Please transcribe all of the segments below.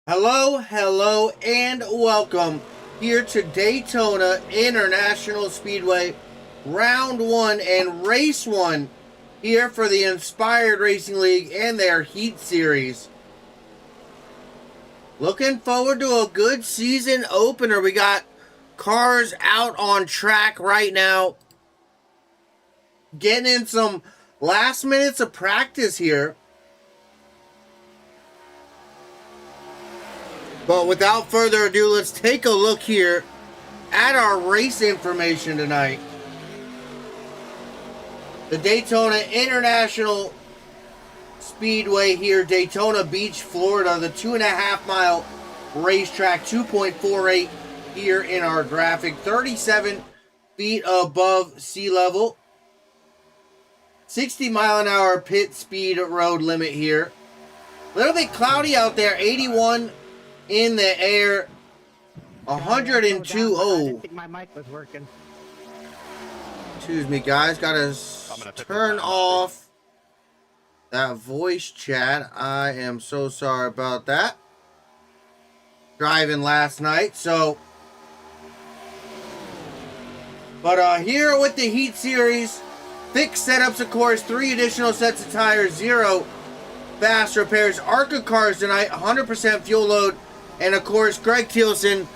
Hello, hello, and welcome here to Daytona International Speedway, round one and race one here for the Inspired Racing League and their Heat Series. Looking forward to a good season opener. We got cars out on track right now, getting in some last minutes of practice here. But without further ado, let's take a look here at our race information tonight. The Daytona International Speedway here, Daytona Beach, Florida, the 2.5 mile racetrack, 2.48 here in our graphic, 37 feet above sea level, 60 mile an hour pit speed road limit here. A little bit cloudy out there, 81 in the air, 102. Oh, I didn't think my mic was working. Excuse me, guys. Gotta turn off that voice chat. I am so sorry about that. Driving last night, so. But here with the Heat Series, fixed setups, of course, 3 additional sets of tires, 0 fast repairs, ARCA cars tonight, 100% fuel load. And of course, Greg Thielsen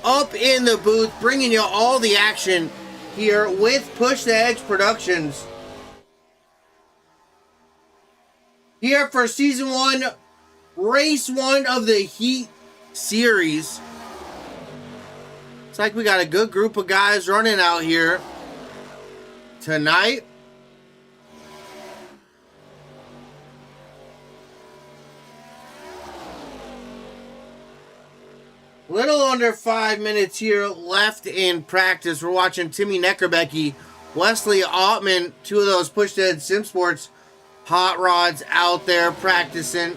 up in the booth, bringing you all the action here with Push the Edge Productions. Here for Season 1, Race 1 of the Heat Series. It's like we got a good group of guys running out here tonight. Little under 5 minutes here left in practice. We're watching Timmy Neckerbecky, Wesley Ottman, 2 of those Push the Edge Sim Sports hot rods out there practicing.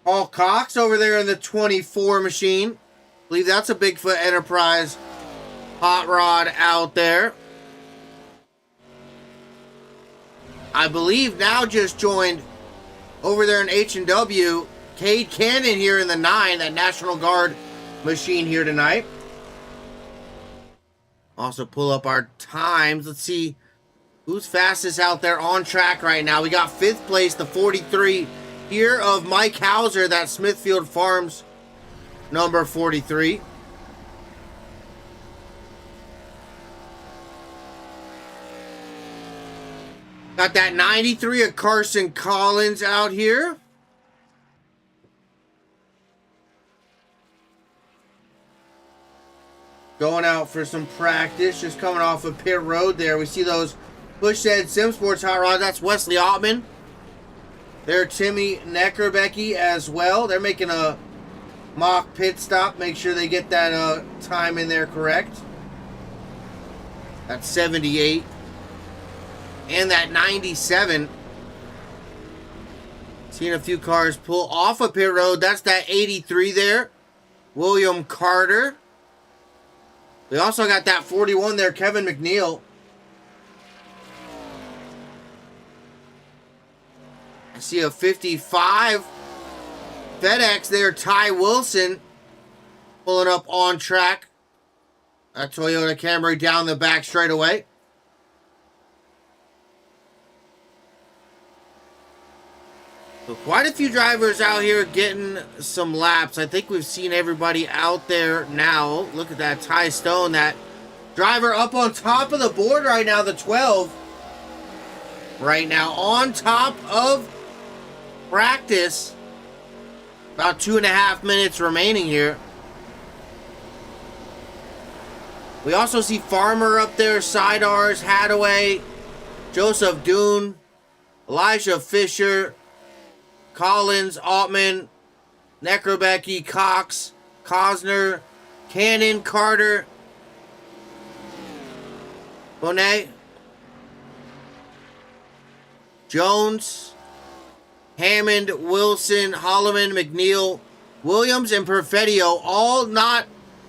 Paul Cox over there in the 24 machine. I believe that's a Bigfoot Enterprise hot rod out there. I believe now just joined over there in H&W, Cade Cannon here in the 9, that National Guard machine here tonight. Also pull up our times. Let's see who's fastest out there on track right now. We got 5th place, the 43 here of Mike Hauser, that Smithfield Farms number 43. Got that 93 of Carson Collins out here. Going out for some practice. Just coming off of pit road there. We see those Push the Edge Sim Sports hot rods. That's Wesley Ottman. There's Timmy Neckerbecky as well. They're making a mock pit stop. Make sure they get that time in there correct. That's 78. And that 97. Seeing a few cars pull off of pit road. That's that 83 there. William Carter. We also got that 41 there, Kevin McNeil. I see a 55 FedEx there, Ty Wilson. Pulling up on track. That Toyota Camry down the back straight away. So quite a few drivers out here getting some laps. I think we've seen everybody out there now. Look at that, Ty Stone, that driver up on top of the board right now, the 12. Right now on top of practice. About 2.5 minutes remaining here. We also see Farmer up there, Sidars, Hadaway, Joseph Dune, Elijah Fisher, Collins, Ottman, Neckerbecky, Cox, Cosner, Cannon, Carter, Bonet, Jones, Hammond, Wilson, Holloman, McNeil, Williams, and Perfettio, all not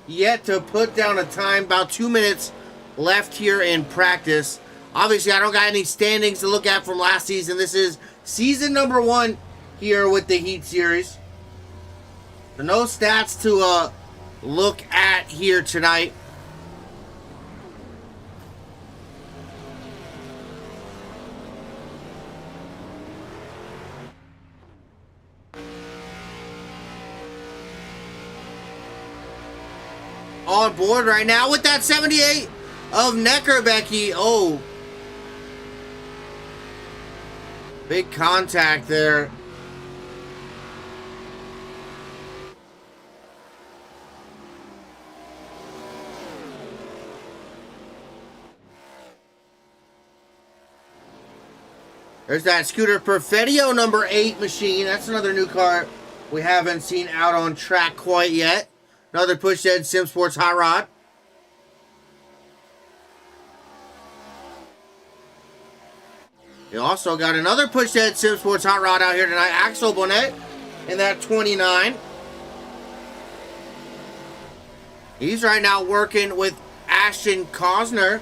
yet to put down a time. About 2 minutes left here in practice. Obviously, I don't got any standings to look at from last season. This is season number 1 here with the Heat Series. So no stats to look at here tonight. On board right now with that 78 of Neckerbecky. Oh, big contact there. There's that Scooter Perfettio number 8 machine. That's another new car we haven't seen out on track quite yet. Another Pushhead Sim Sports Hot Rod. You also got another Pushhead Sim Sports Hot Rod out here tonight. Axel Bonnet in that 29. He's right now working with Ashton Kosner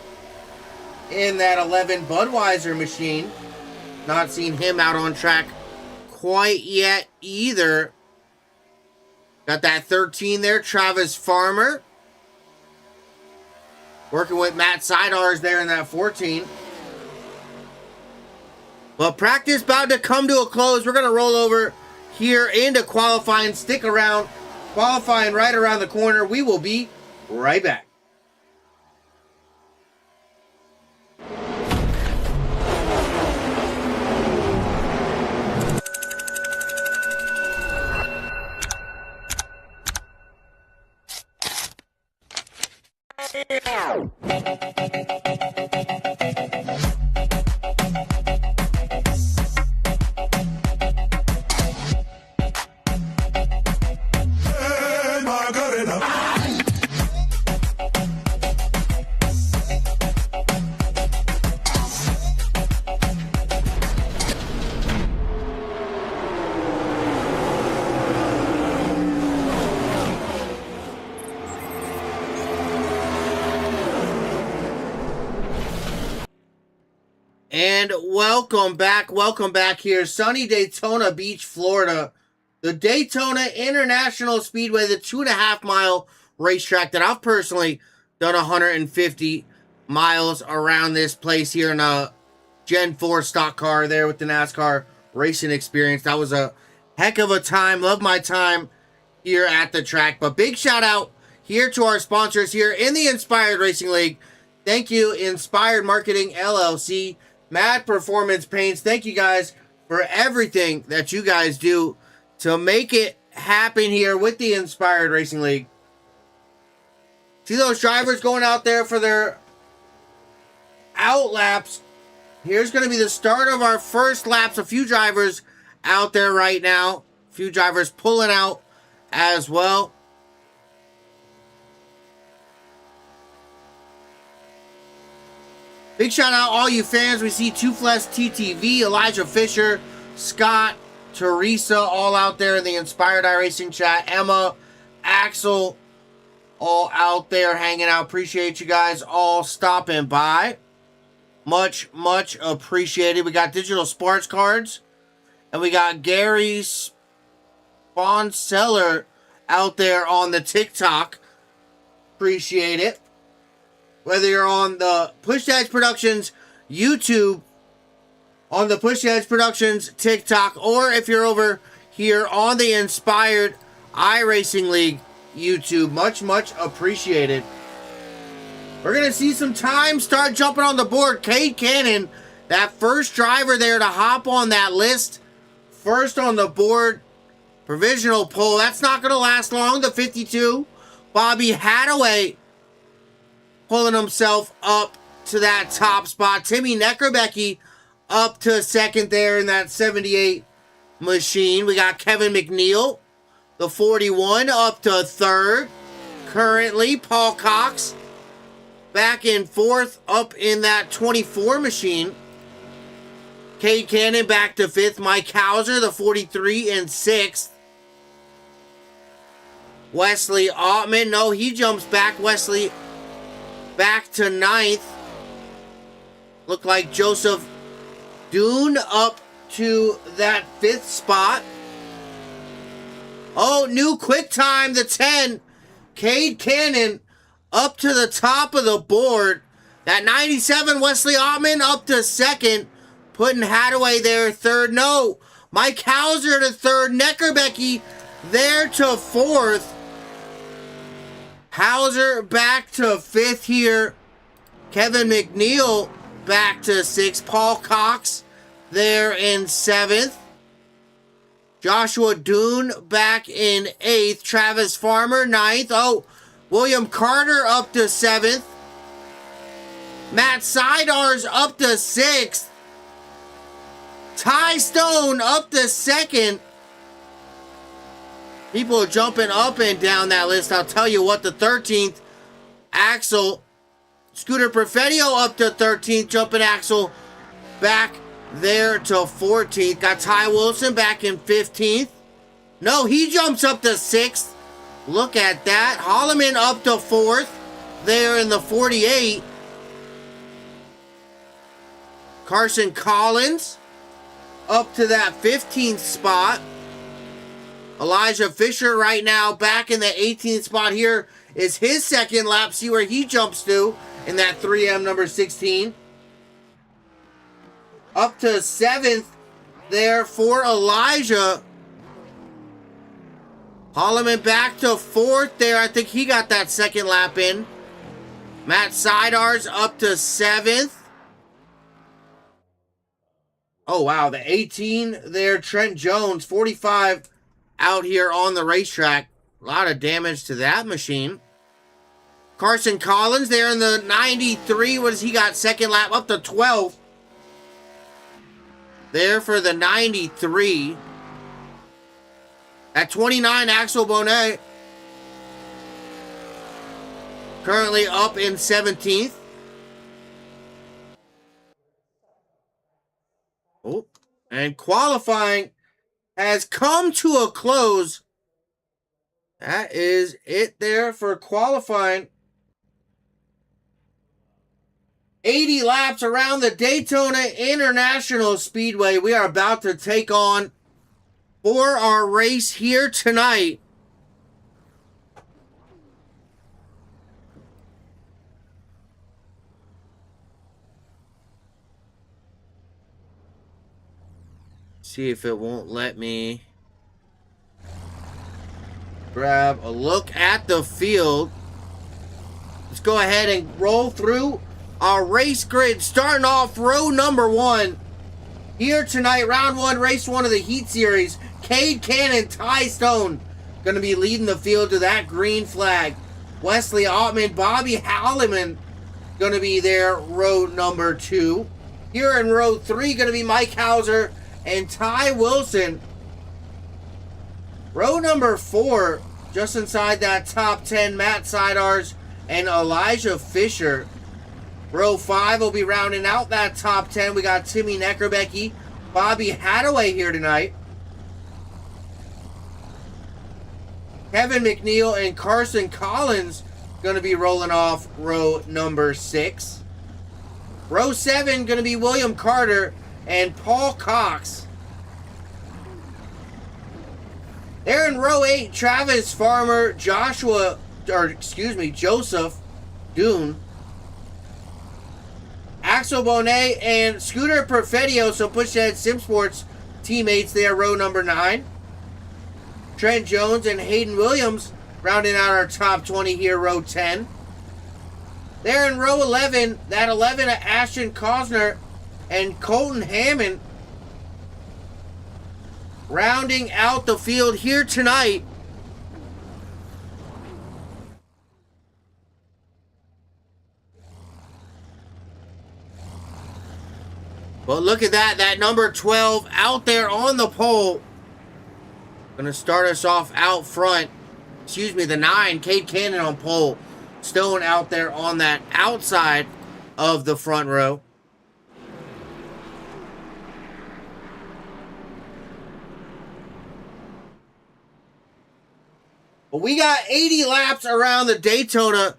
in that 11 Budweiser machine. Not seen him out on track quite yet either. Got that 13 there, Travis Farmer. Working with Matt Sidars there in that 14. Well, practice about to come to a close. We're going to roll over here into qualifying. Stick around. Qualifying right around the corner. We will be right back. And welcome back here, sunny Daytona Beach, Florida. The Daytona International Speedway, the 2.5 mile racetrack that I've personally done 150 miles around this place here in a Gen 4 stock car there with the NASCAR racing experience. That was a heck of a time. Love my time here at the track. But big shout out here to our sponsors here in the Inspired Racing League. Thank you, Inspired Marketing LLC. Mad Performance Paints, thank you guys for everything that you guys do to make it happen here with the Inspired Racing League. See those drivers going out there for their out laps. Here's going to be the start of our first laps. A few drivers out there right now. A few drivers pulling out as well. Big shout out all you fans. We see Toothless TTV, Elijah Fisher, Scott, Teresa, all out there in the Inspired iRacing chat. Emma, Axel, all out there hanging out. Appreciate you guys all stopping by. Much, much appreciated. We got digital sports cards. And we got Gary Sponseller out there on the TikTok. Appreciate it. Whether you're on the Push Edge Productions YouTube, on the Push Edge Productions TikTok, or if you're over here on the Inspired iRacing League YouTube, much, much appreciated. We're going to see some time start jumping on the board. Cade Cannon, that first driver there to hop on that list. First on the board, provisional pole. That's not going to last long. The 52, Bobby Hadaway, pulling himself up to that top spot. Timmy Neckerbecky up to second there in that 78 machine. We got Kevin McNeil, the 41, up to third. Currently, Paul Cox back in fourth, up in that 24 machine. Cade Cannon back to fifth. Mike Hauser, the 43, in sixth. Wesley Ottman, no, he jumps back. Wesley back to ninth. Look like Joseph Dune up to that 5th spot. Oh, new quick time, the 10. Cade Cannon up to the top of the board. That 97, Wesley Ottman up to 2nd. Putting Hadaway there 3rd. No, Mike Hauser to 3rd. Neckerbecky there to 4th. Hauser back to 5th here. Kevin McNeil back to 6th. Paul Cox there in 7th. Joshua Dune back in 8th. Travis Farmer 9th. Oh, William Carter up to 7th. Matt Seidar's up to 6th. Ty Stone up to 2nd. People are jumping up and down that list. I'll tell you what, the 13th, Axel. Scooter Perfetio up to 13th. Jumping Axel back there to 14th. Got Ty Wilson back in 15th. No, he jumps up to 6th. Look at that. Holloman up to 4th. There in the 48. Carson Collins up to that 15th spot. Elijah Fisher right now back in the 18th spot. Here is his 2nd lap. See where he jumps to in that 3M number 16. Up to 7th there for Elijah. Holloman back to 4th there. I think he got that 2nd lap in. Matt Seidar's up to 7th. Oh, wow. The 18 there, Trent Jones, 45 out here on the racetrack. A lot of damage to that machine. Carson Collins there in the 93. What has he got? 2nd lap up to 12th. There for the 93. At 29, Axel Bonet. Currently up in 17th. Oh, and qualifying has come to a close. That is it there for qualifying. 80 laps around the Daytona International Speedway. We are about to take on for our race here tonight. See if it won't let me grab a look at the field. Let's go ahead and roll through our race grid, starting off row number 1. Here tonight, round 1, race 1 of the Heat Series. Cade Cannon, Ty Stone going to be leading the field to that green flag. Wesley Ottman, Bobby Halliman going to be there, row number 2. Here in row 3, going to be Mike Hauser and Ty Wilson. Row number 4, just inside that top 10, Matt Seidar's and Elijah Fisher. Row 5 will be rounding out that top 10. We got Timmy Neckerbecky, Bobby Hadaway here tonight. Kevin McNeil and Carson Collins going to be rolling off row number 6. Row 7 going to be William Carter and Paul Cox. There in row 8, Travis Farmer, Joseph Dune, Axel Bonet, and Scooter Perfetio, so Pushhead Sim Sports teammates there, row number 9. Trent Jones and Hayden Williams rounding out our top 20 here, row 10. There in row 11, that 11 of Ashton Kosner and Colton Hammond rounding out the field here tonight. But look at that, that number 12 out there on the pole. Gonna start us off out front. Excuse me, the 9, Cade Cannon on pole. Stone out there on that outside of the front row. But we got 80 laps around the Daytona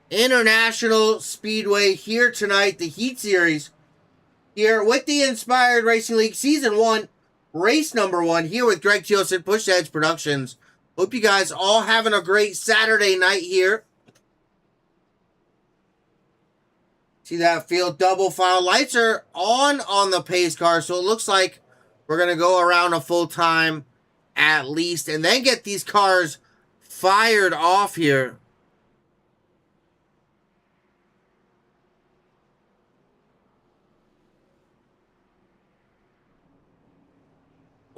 International Speedway here tonight, the Heat Series. here with the Inspired Racing League Season 1, race number 1, here with Greg Chilson, Push Edge Productions. Hope you guys all having a great Saturday night here. See that field double file. Lights are on the pace car, so it looks like we're going to go around a full time at least, and then get these cars fired off here.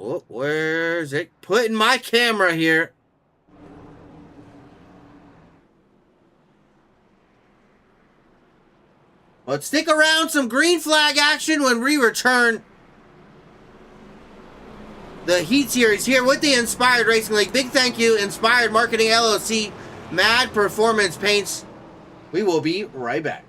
Oh, where's it? Putting my camera here. But stick around, some green flag action when we return. The Heat Series here with the Inspired Racing League. Big thank you, Inspired Marketing LLC, Mad Performance Paints. We will be right back.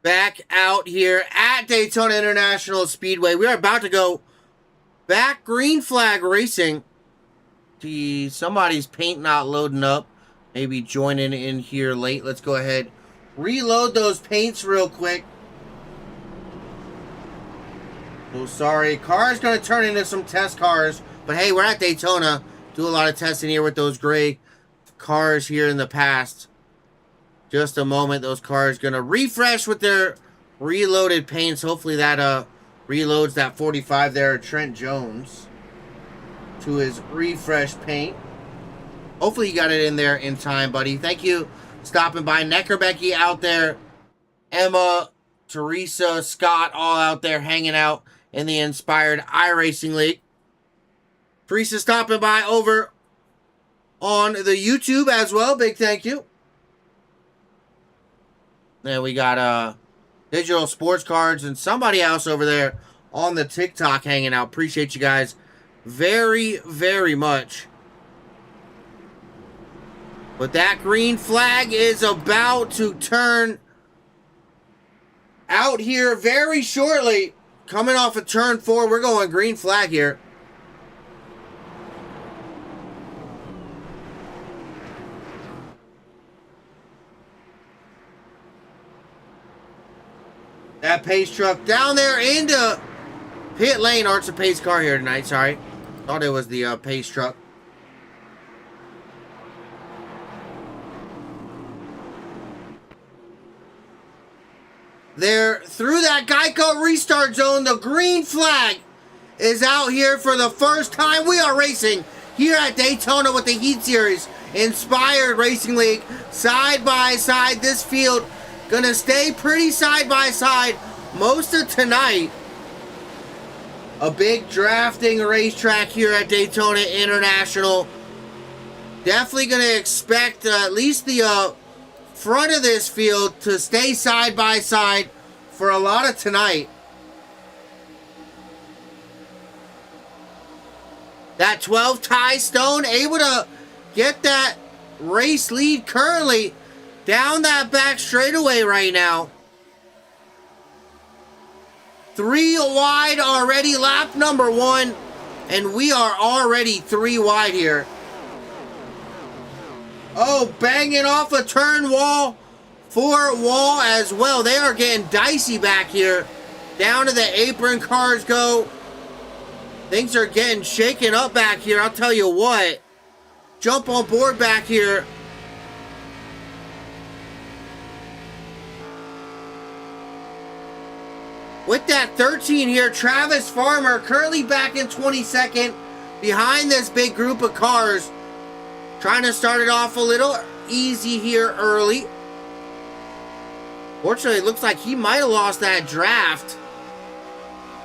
Back out here at Daytona International Speedway. We are about to go back green flag racing. See, somebody's paint not loading up. Maybe joining in here late. Let's go ahead. Reload those paints real quick. Oh, sorry. Car's going to turn into some test cars. But hey, we're at Daytona. Do a lot of testing here with those gray cars here in the past. Just a moment, those cars going to refresh with their reloaded paints. Hopefully that reloads that 45 there, Trent Jones, to his refresh paint. Hopefully you got it in there in time, buddy. Thank you stopping by. Neckerbecky out there. Emma, Teresa, Scott, all out there hanging out in the Inspired iRacing League. Teresa stopping by over on the YouTube as well. Big thank you. Then we got digital sports cards and somebody else over there on the TikTok hanging out. Appreciate you guys very, very much. But that green flag is about to turn out here very shortly. Coming off of turn 4, we're going green flag here. That pace truck down there into pit lane. Or it's a pace car here tonight, sorry. Thought it was the pace truck. They're through that Geico restart zone. The green flag is out here for the first time. We are racing here at Daytona with the Heat Series. Inspired Racing League. Side by side. This field gonna stay pretty side by side most of tonight. A big drafting racetrack here at Daytona International. Definitely gonna expect at least the front of this field to stay side by side for a lot of tonight. That 12 Ty Stone able to get that race lead currently down that back straightaway right now. 3 wide already, lap number 1. And we are already 3 wide here. Oh, banging off a turn wall. 4 wall as well. They are getting dicey back here. Down to the apron cars go. Things are getting shaken up back here. I'll tell you what. Jump on board back here. With that 13 here, Travis Farmer currently back in 22nd behind this big group of cars. Trying to start it off a little easy here early. Fortunately, it looks like he might have lost that draft.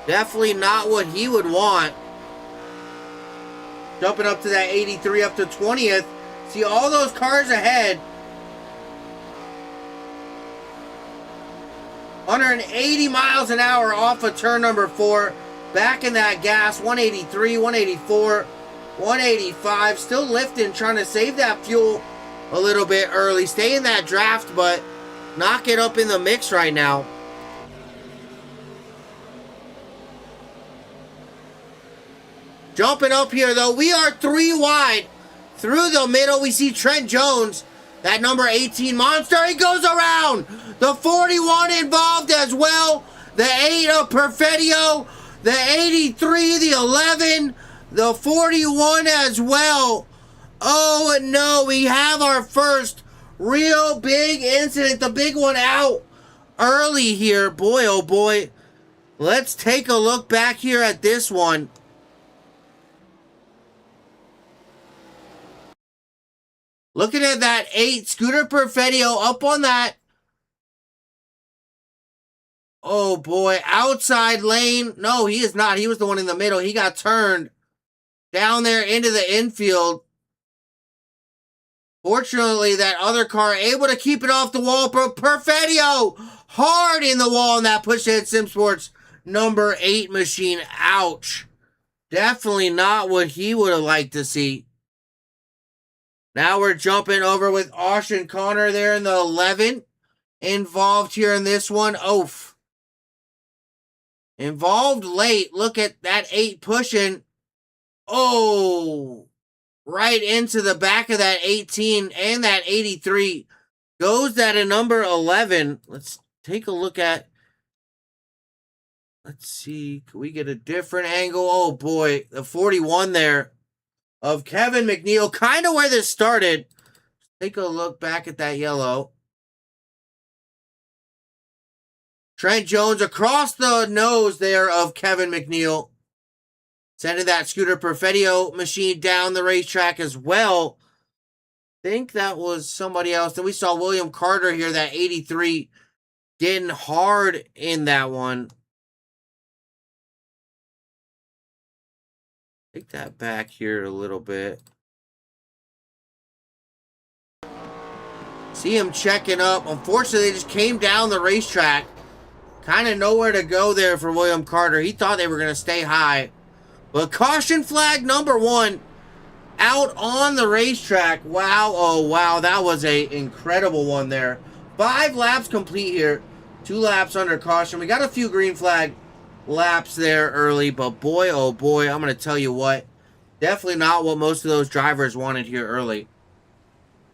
Definitely not what he would want. Jumping up to that 83, up to 20th. See all those cars ahead. 180 miles an hour off of turn number 4. Back in that gas. 183, 184, 185. Still lifting, trying to save that fuel a little bit early. Stay in that draft, but not get up in the mix right now. Jumping up here, though, we are 3 wide. Through the middle, we see Trent Jones, that number 18 monster. He goes around. The 41 involved as well. The 8 of Perfetio. The 83, the 11, the 41 as well. Oh, no, we have our first real big incident. The big one out early here. Boy, oh, boy. Let's take a look back here at this one. Looking at that 8, Scooter Perfetio up on that. Oh, boy. Outside lane. No, he is not. He was the one in the middle. He got turned down there into the infield. Fortunately, that other car able to keep it off the wall. Perfetio hard in the wall, and that push hit Sim Sports number 8 machine. Ouch. Definitely not what he would have liked to see. Now we're jumping over with Austin Connor there in the 11. Involved here in this one. Oof. Involved late. Look at that 8 pushing. Oh. Right into the back of that 18 and that 83. Goes that a number 11. Let's take a look at. Let's see. Can we get a different angle? Oh boy. The 41 there of Kevin McNeil. Kind of where this started. Take a look back at that yellow. Trent Jones across the nose there of Kevin McNeil. Sending that Scooter Perfetio machine down the racetrack as well. Think that was somebody else. Then we saw William Carter here, that 83, getting hard in that one. Take that back here a little bit. See him checking up. Unfortunately, they just came down the racetrack. Kind of nowhere to go there for William Carter. He thought they were going to stay high. But caution flag number 1 out on the racetrack. Wow, oh wow, that was an incredible one there. 5 laps complete here. 2 laps under caution. We got a few green flag laps there early, but boy, oh boy, I'm going to tell you what. Definitely not what most of those drivers wanted here early.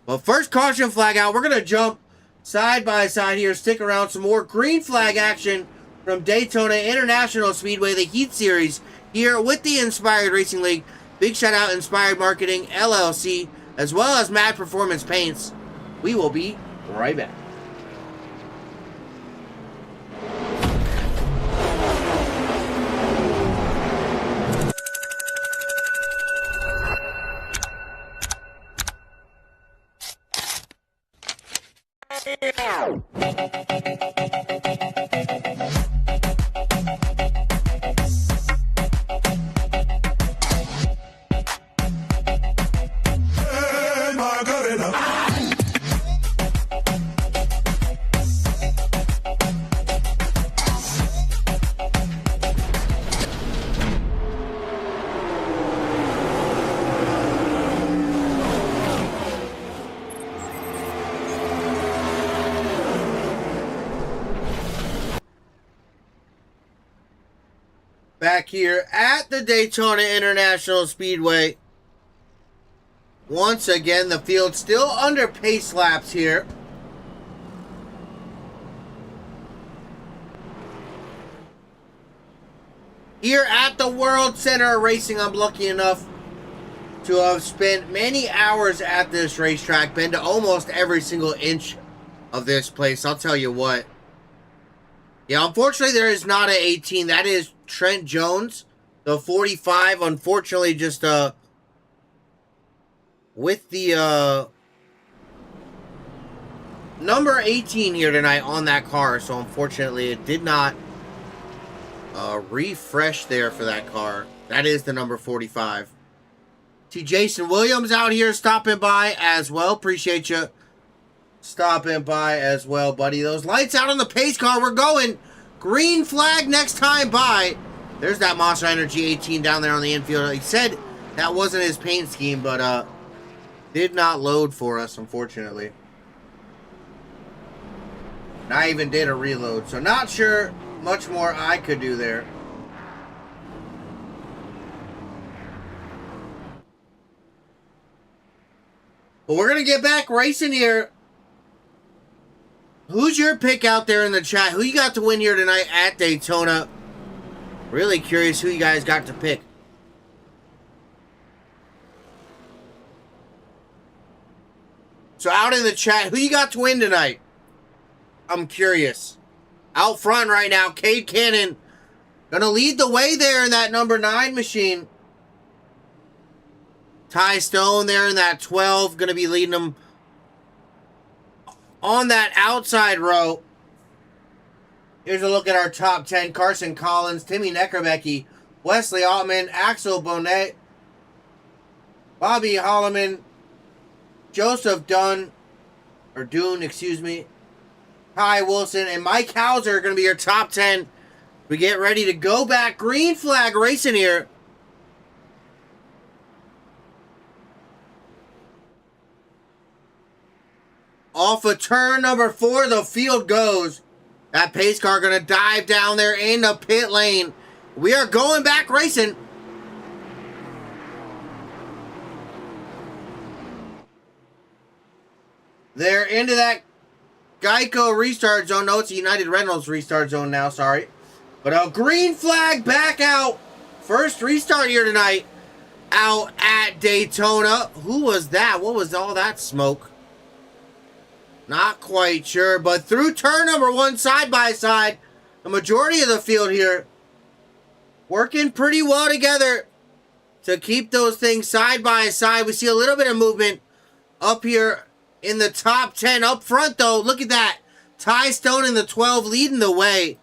But first caution flag out. We're going to jump side by side here. Stick around. Some more green flag action from Daytona International Speedway, the Heat Series, here with the Inspired Racing League. Big shout out Inspired Marketing LLC, as well as Mad Performance Paints. We will be right back. Back here at the Daytona International Speedway. Once again, the field still under pace laps here. Here at the World Center of Racing, I'm lucky enough to have spent many hours at this racetrack. Been to almost every single inch of this place. I'll tell you what. Yeah, unfortunately, there is not an 18. That is Trent Jones. The 45, unfortunately, just with the number 18 here tonight on that car. So unfortunately, it did not refresh there for that car. That is the number 45. See Jason Williams out here stopping by as well. Appreciate you stopping by as well, buddy. Those lights out on the pace car. We're going green flag next time by. There's that Monster Energy 18 down there on the infield. He said that wasn't his paint scheme, but did not load for us, unfortunately. And I even did a reload, so not sure much more I could do there. But we're going to get back racing here. Who's your pick out there in the chat? Who you got to win here tonight at Daytona? Really curious who you guys got to pick. So out in the chat, who you got to win tonight? I'm curious. Out front right now, Cade Cannon gonna lead the way there in that number 9 machine. Ty Stone there in that 12, gonna be leading them on that outside row. Here's a look at our top 10. Carson Collins, Timmy Neckerbecky, Wesley Altman, Axel Bonet, Bobby Holloman, Joseph Dune, excuse me, Ty Wilson, and Mike Hauser are going to be your top 10. We get ready to go back. Green flag racing here. Off of turn number 4, the field goes. That pace car going to dive down there in the pit lane. We are going back racing. They're into that Geico restart zone. No, it's a United Rentals restart zone now, sorry. But a green flag back out. First restart here tonight out at Daytona. Who was that? What was all that smoke? Not quite sure, but through turn number 1, side by side, the majority of the field here working pretty well together to keep those things side by side. We see a little bit of movement up here in the top 10. Up front, though, look at that. Ty Stone in the 12 leading the way.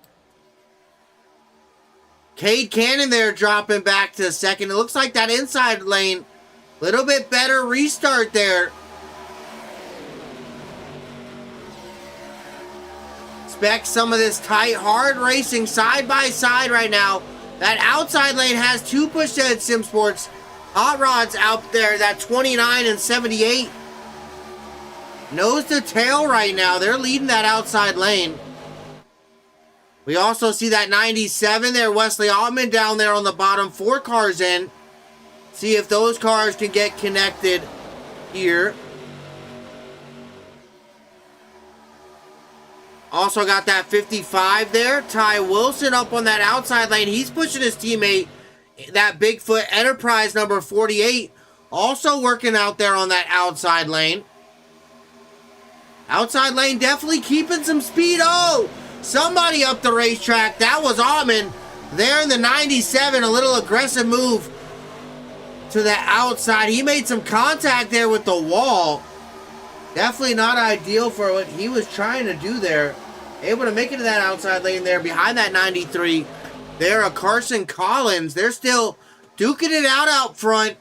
Cade Cannon there dropping back to second. It looks like that inside lane, a little bit better restart there. Expect some of this tight, hard racing side by side right now. That outside lane has 2 push-head Sim Sports hot rods out there. That 29 and 78. Nose to tail right now. They're leading that outside lane. We also see that 97 there. Wesley Altman down there on the bottom. 4 cars in. See if those cars can get connected here. Also got that 55 there. Ty Wilson up on that outside lane. He's pushing his teammate, that Bigfoot Enterprise number 48. Also working out there on that outside lane. Outside lane definitely keeping some speed. Oh, somebody up the racetrack. That was Altman there in the 97. A little aggressive move to the outside. He made some contact there with the wall. Definitely not ideal for what he was trying to do there. Able to make it to that outside lane there behind that 93. There, a Carson Collins. They're still duking it out front.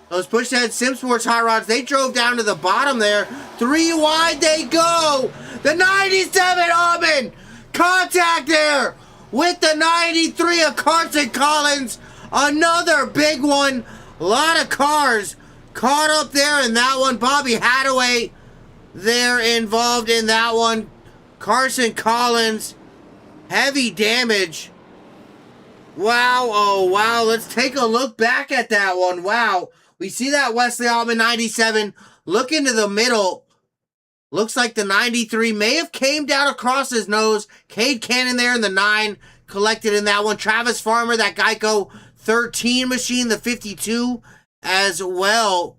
Those push-head Sim Sports hot rods, they drove down to the bottom there. 3 wide they go. The 97 Auburn. Contact there with the 93 of Carson Collins. Another big one. A lot of cars caught up there in that one. Bobby Hadaway there involved in that one. Carson Collins, heavy damage. Wow, oh wow. Let's take a look back at that one. Wow. We see that Wesley Altman 97 look into the middle. Looks like the 93 may have came down across his nose. Cade Cannon there in the 9 collected in that one. Travis Farmer, that Geico 13 machine, the 52 as well.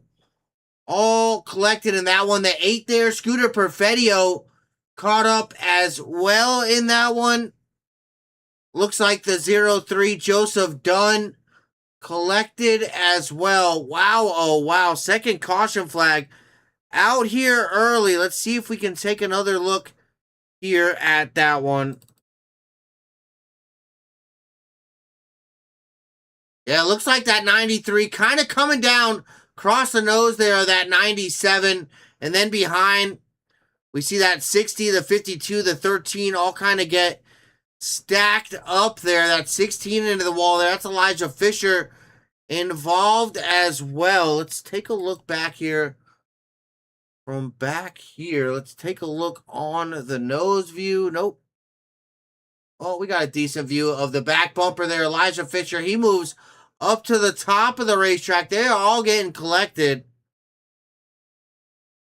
All collected in that one. The 8 there, Scooter Perfetio caught up as well in that one. Looks like the 03 Joseph Dunn collected as well. Wow, oh wow. Second caution flag out here early. Let's see if we can take another look here at that one. Yeah, it looks like that 93 kind of coming down across the nose there, that 97. And then behind, we see that 60, the 52, the 13 all kind of get stacked up there. That 16 into the wall there. That's Elijah Fisher involved as well. Let's take a look back here. From back here, let's take a look on the nose view. Nope. Oh, we got a decent view of the back bumper there. Elijah Fisher, he moves up to the top of the racetrack. They are all getting collected.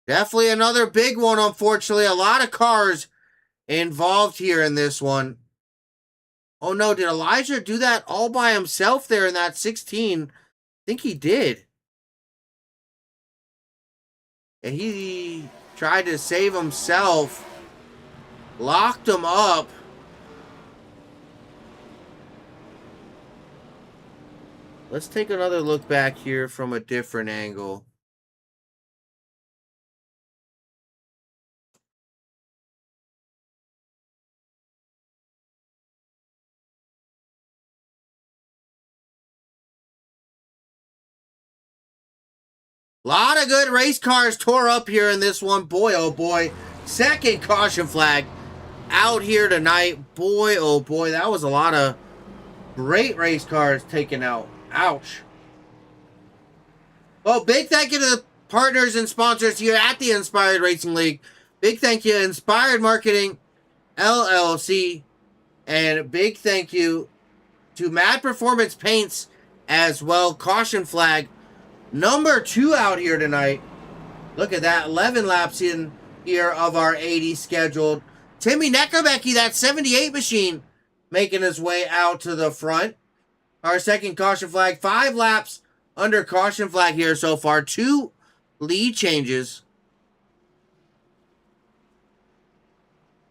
Definitely another big one, unfortunately. A lot of cars involved here in this one. Oh, no. Did Elijah do that all by himself there in that 16? I think he did. And he tried to save himself. Locked him up. Let's take another look back here from a different angle. A lot of good race cars tore up here in this one. Boy, oh boy. Second caution flag out here tonight. Boy, oh boy. That was a lot of great race cars taken out. Ouch. Well, big thank you to the partners and sponsors here at the Inspired Racing League. Big thank you to Inspired Marketing LLC. And big thank you to Mad Performance Paints as well. Caution flag number 2 out here tonight. Look at that. 11 laps in here of our 80 scheduled. Timmy Neckerbecke, that 78 machine, making his way out to the front. Our second caution flag. 5 laps under caution flag here so far. 2 lead changes.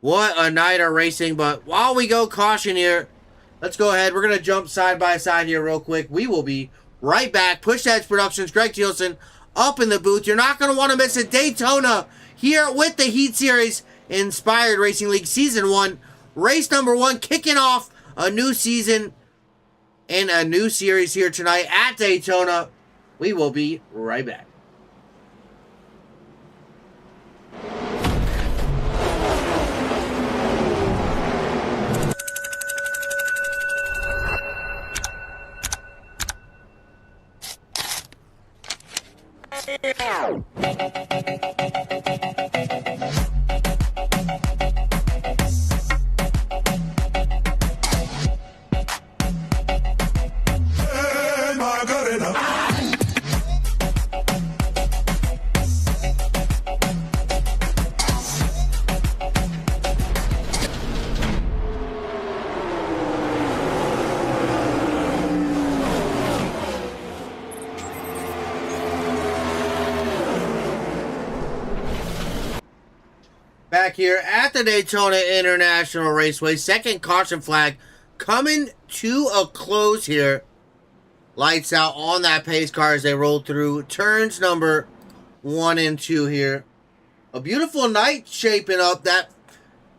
What a night of racing. But while we go caution here, let's go ahead. We're going to jump side by side here real quick. We will be right back. Push Edge Productions, Greg Thielsen up in the booth. You're not going to want to miss it. Daytona here with the Heat Series Inspired Racing League Season 1. Race number 1, kicking off a new season in a new series here tonight at Daytona. We will be right back. Back here at the Daytona International Raceway. Second caution flag coming to a close here. Lights out on that pace car as they roll through turns number 1 and 2 here. A beautiful night shaping up. That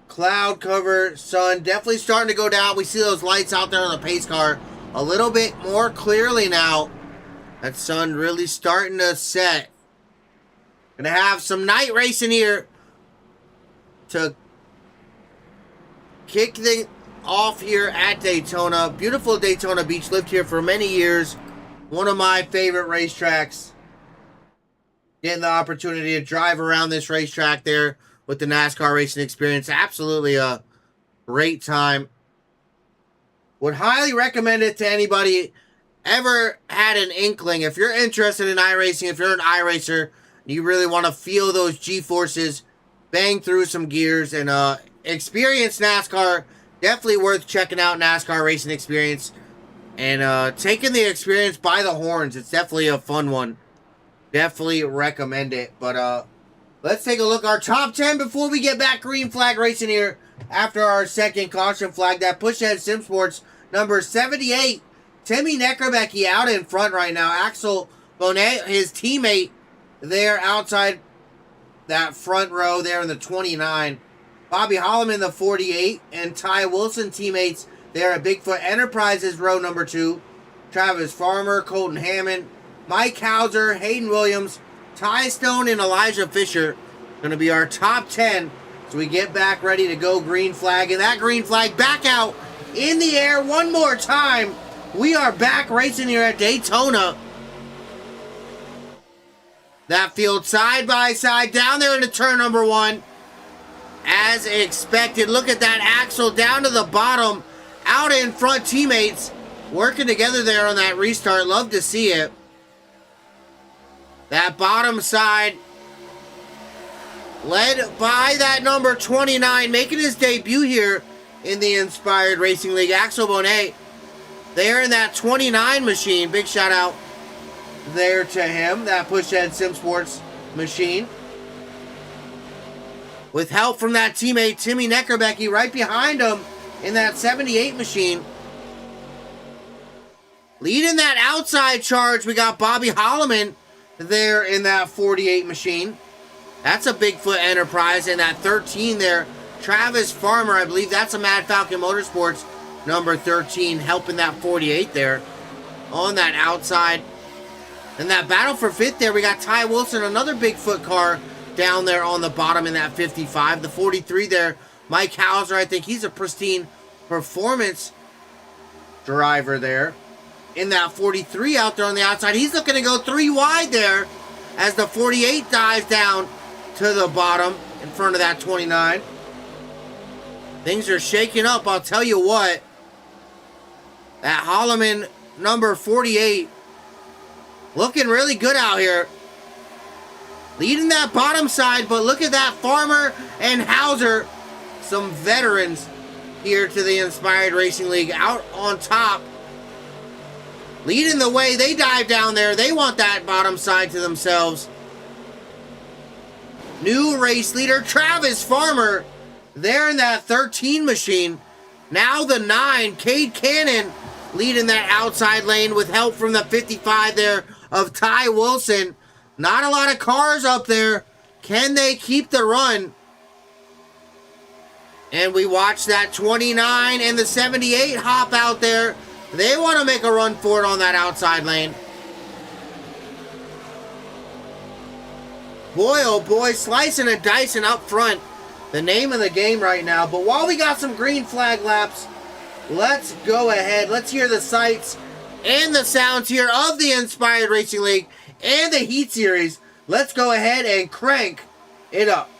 cloud cover sun definitely starting to go down. We see those lights out there on the pace car a little bit more clearly now. That sun really starting to set. Gonna have some night racing here to kick things off here at Daytona. Beautiful Daytona Beach. Lived here for many years. One of my favorite racetracks. Getting the opportunity to drive around this racetrack there with the NASCAR racing experience. Absolutely a great time. Would highly recommend it to anybody ever had an inkling. If you're interested in iRacing, if you're an iRacer, you really want to feel those G-forces, bang through some gears, and experience NASCAR, definitely worth checking out NASCAR Racing Experience and taking the experience by the horns. It's definitely a fun one. Definitely recommend it. But let's take a look at our top 10 before we get back green flag racing here after our second caution flag. That push ahead Sim Sports number 78. Timmy Neckerbecke out in front right now. Axel Bonet, his teammate, there outside that front row there in the 29. Bobby Holloman, the 48, and Ty Wilson teammates there at Bigfoot Enterprises, row number 2. Travis Farmer, Colton Hammond, Mike Hauser, Hayden Williams, Ty Stone, and Elijah Fisher. Going to be our top 10. So we get back ready to go green flag. And that green flag back out in the air one more time. We are back racing here at Daytona. That field side by side down there into turn number 1. As expected, look at that axle down to the bottom. Out in front, teammates working together there on that restart. Love to see it. That bottom side led by that number 29, making his debut here in the Inspired Racing League. Axel Bonet there in that 29 machine. Big shout out there to him, that Pushhead Sim Sports machine. With help from that teammate, Timmy Neckerbecky, right behind him in that 78 machine. Leading that outside charge, we got Bobby Holloman there in that 48 machine. That's a Bigfoot Enterprise. And that 13 there, Travis Farmer, I believe that's a Mad Falcon Motorsports number 13, helping that 48 there on that outside. And that battle for 5th there, we got Ty Wilson, another Bigfoot car down there on the bottom in that 55. The 43 there, Mike Hauser, I think he's a pristine performance driver there. In that 43 out there on the outside, he's looking to go 3 wide there as the 48 dives down to the bottom in front of that 29. Things are shaking up, I'll tell you what. That Holloman number 48 looking really good out here. Leading that bottom side, but look at that, Farmer and Hauser, some veterans here to the Inspired Racing League, out on top. Leading the way, they dive down there. They want that bottom side to themselves. New race leader, Travis Farmer, there in that 13 machine. Now the 9, Cade Cannon, leading that outside lane with help from the 55 there of Ty Wilson. Not a lot of cars up there. Can they keep the run? And we watch that 29 and the 78 hop out there. They want to make a run for it on that outside lane. Boy, oh boy, slicing and dicing up front. The name of the game right now. But while we got some green flag laps, let's go ahead. Let's hear the sights and the sounds here of the Inspired Racing League and the Heat Series. Let's go ahead and crank it up.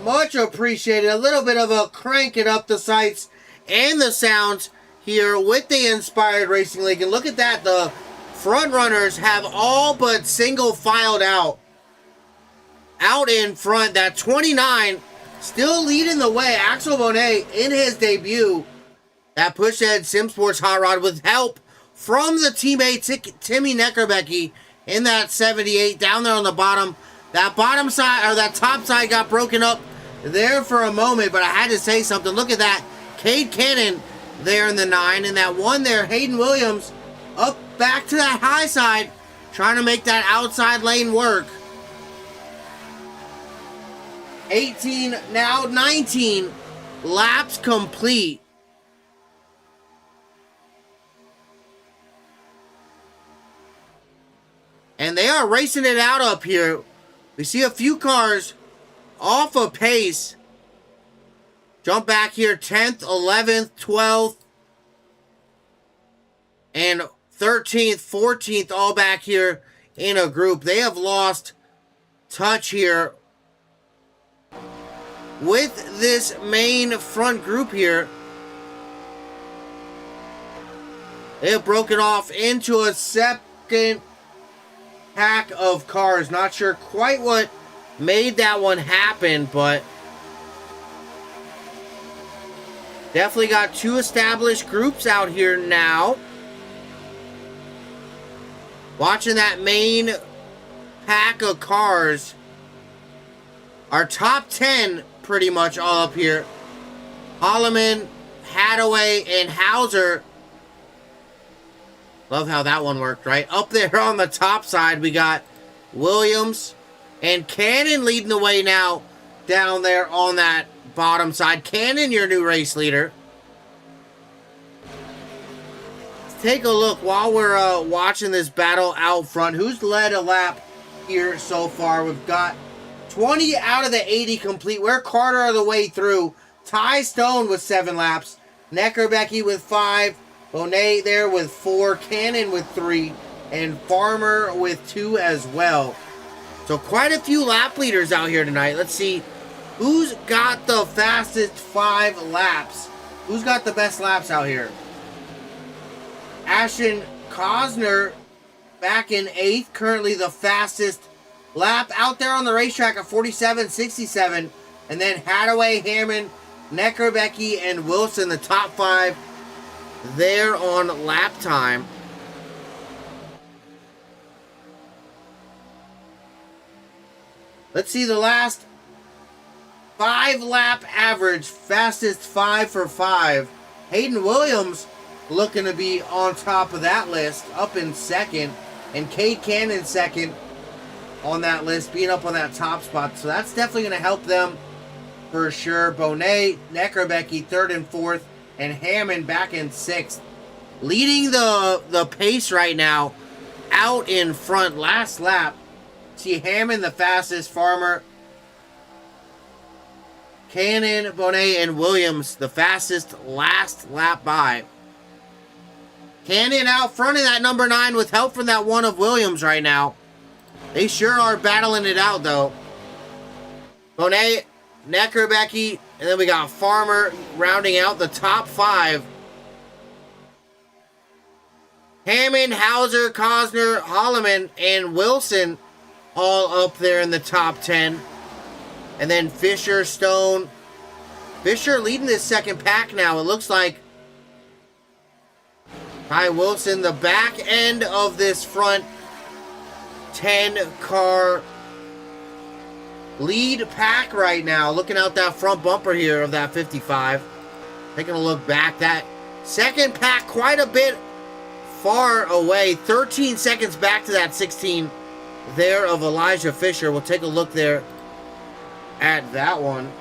Much appreciated. A little bit of a cranking up the sights and the sounds here with the Inspired Racing League. And look at that, the front runners have all but single filed out in front. That 29 still leading the way. Axel Bonet in his debut. That Pushhead Sim Sports hot rod with help from the teammate Timmy Neckerbecky in that 78 down there on the bottom. That bottom side, or that top side got broken up there for a moment, but I had to say something. Look at that. Cade Cannon there in the 9, and that one there, Hayden Williams, up back to that high side, trying to make that outside lane work. 18, now 19 laps complete. And they are racing it out up here. We see a few cars off of pace. Jump back here, 10th, 11th, 12th, and 13th, 14th, all back here in a group. They have lost touch here with this main front group here. They have broken off into a second pack of cars. Not sure quite what made that one happen, but definitely got two established groups out here now. Watching that main pack of cars. Our top 10 pretty much all up here. Holloman, Hadaway, and Hauser. Love how that one worked, right? Up there on the top side, we got Williams and Cannon leading the way now down there on that bottom side. Cannon, your new race leader. Let's take a look while we're watching this battle out front. Who's led a lap here so far? We've got 20 out of the 80 complete. We're quarter of the way through. Ty Stone with 7 laps. Neckerbecky with 5. Bonet there with 4, Cannon with 3, and Farmer with 2 as well. So quite a few lap leaders out here tonight. Let's see who's got the fastest 5 laps. Who's got the best laps out here? Ashton Cosner back in 8th, currently the fastest lap out there on the racetrack at 47.67. And then Hadaway, Hammond, Neckerbecky, and Wilson, the top 5 there on lap time. Let's see the last 5 lap average, fastest 5 for 5. Hayden Williams looking to be on top of that list, up in 2nd, and Cade Cannon 2nd on that list, being up on that top spot. So that's definitely going to help them for sure. Bonet, Neckerbecky 3rd and 4th, and Hammond back in 6th. Leading the pace right now out in front. Last lap, see Hammond the fastest, Farmer, Cannon, Bonet, and Williams the fastest last lap by. Cannon out front in that number 9 with help from that one of Williams right now. They sure are battling it out though. Bonet, Neckerbecky, and then we got Farmer rounding out the top 5. Hammond, Hauser, Cosner, Holloman, and Wilson all up there in the top 10. And then Fisher, Stone. Fisher leading this second pack now. It looks like Ty Wilson, the back end of this front 10-car lead pack right now. Looking out that front bumper here of that 55. Taking a look back. That second pack quite a bit far away. 13 seconds back to that 16 there of Elijah Fisher. We'll take a look there at that one.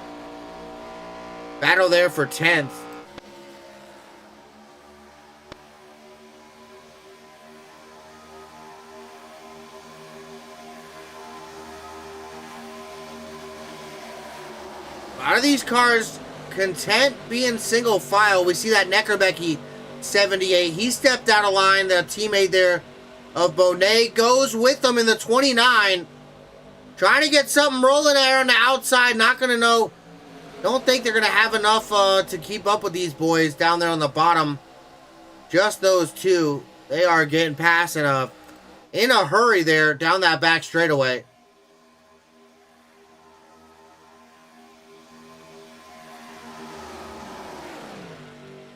Battle there for 10th. A lot of these cars content being single file. We see that Neckerbecky 78. He stepped out of line. The teammate there of Bonet goes with them in the 29. Trying to get something rolling there on the outside. Not going to know. Don't think they're going to have enough to keep up with these boys down there on the bottom. Just those two. They are getting past in a hurry there down that back straightaway.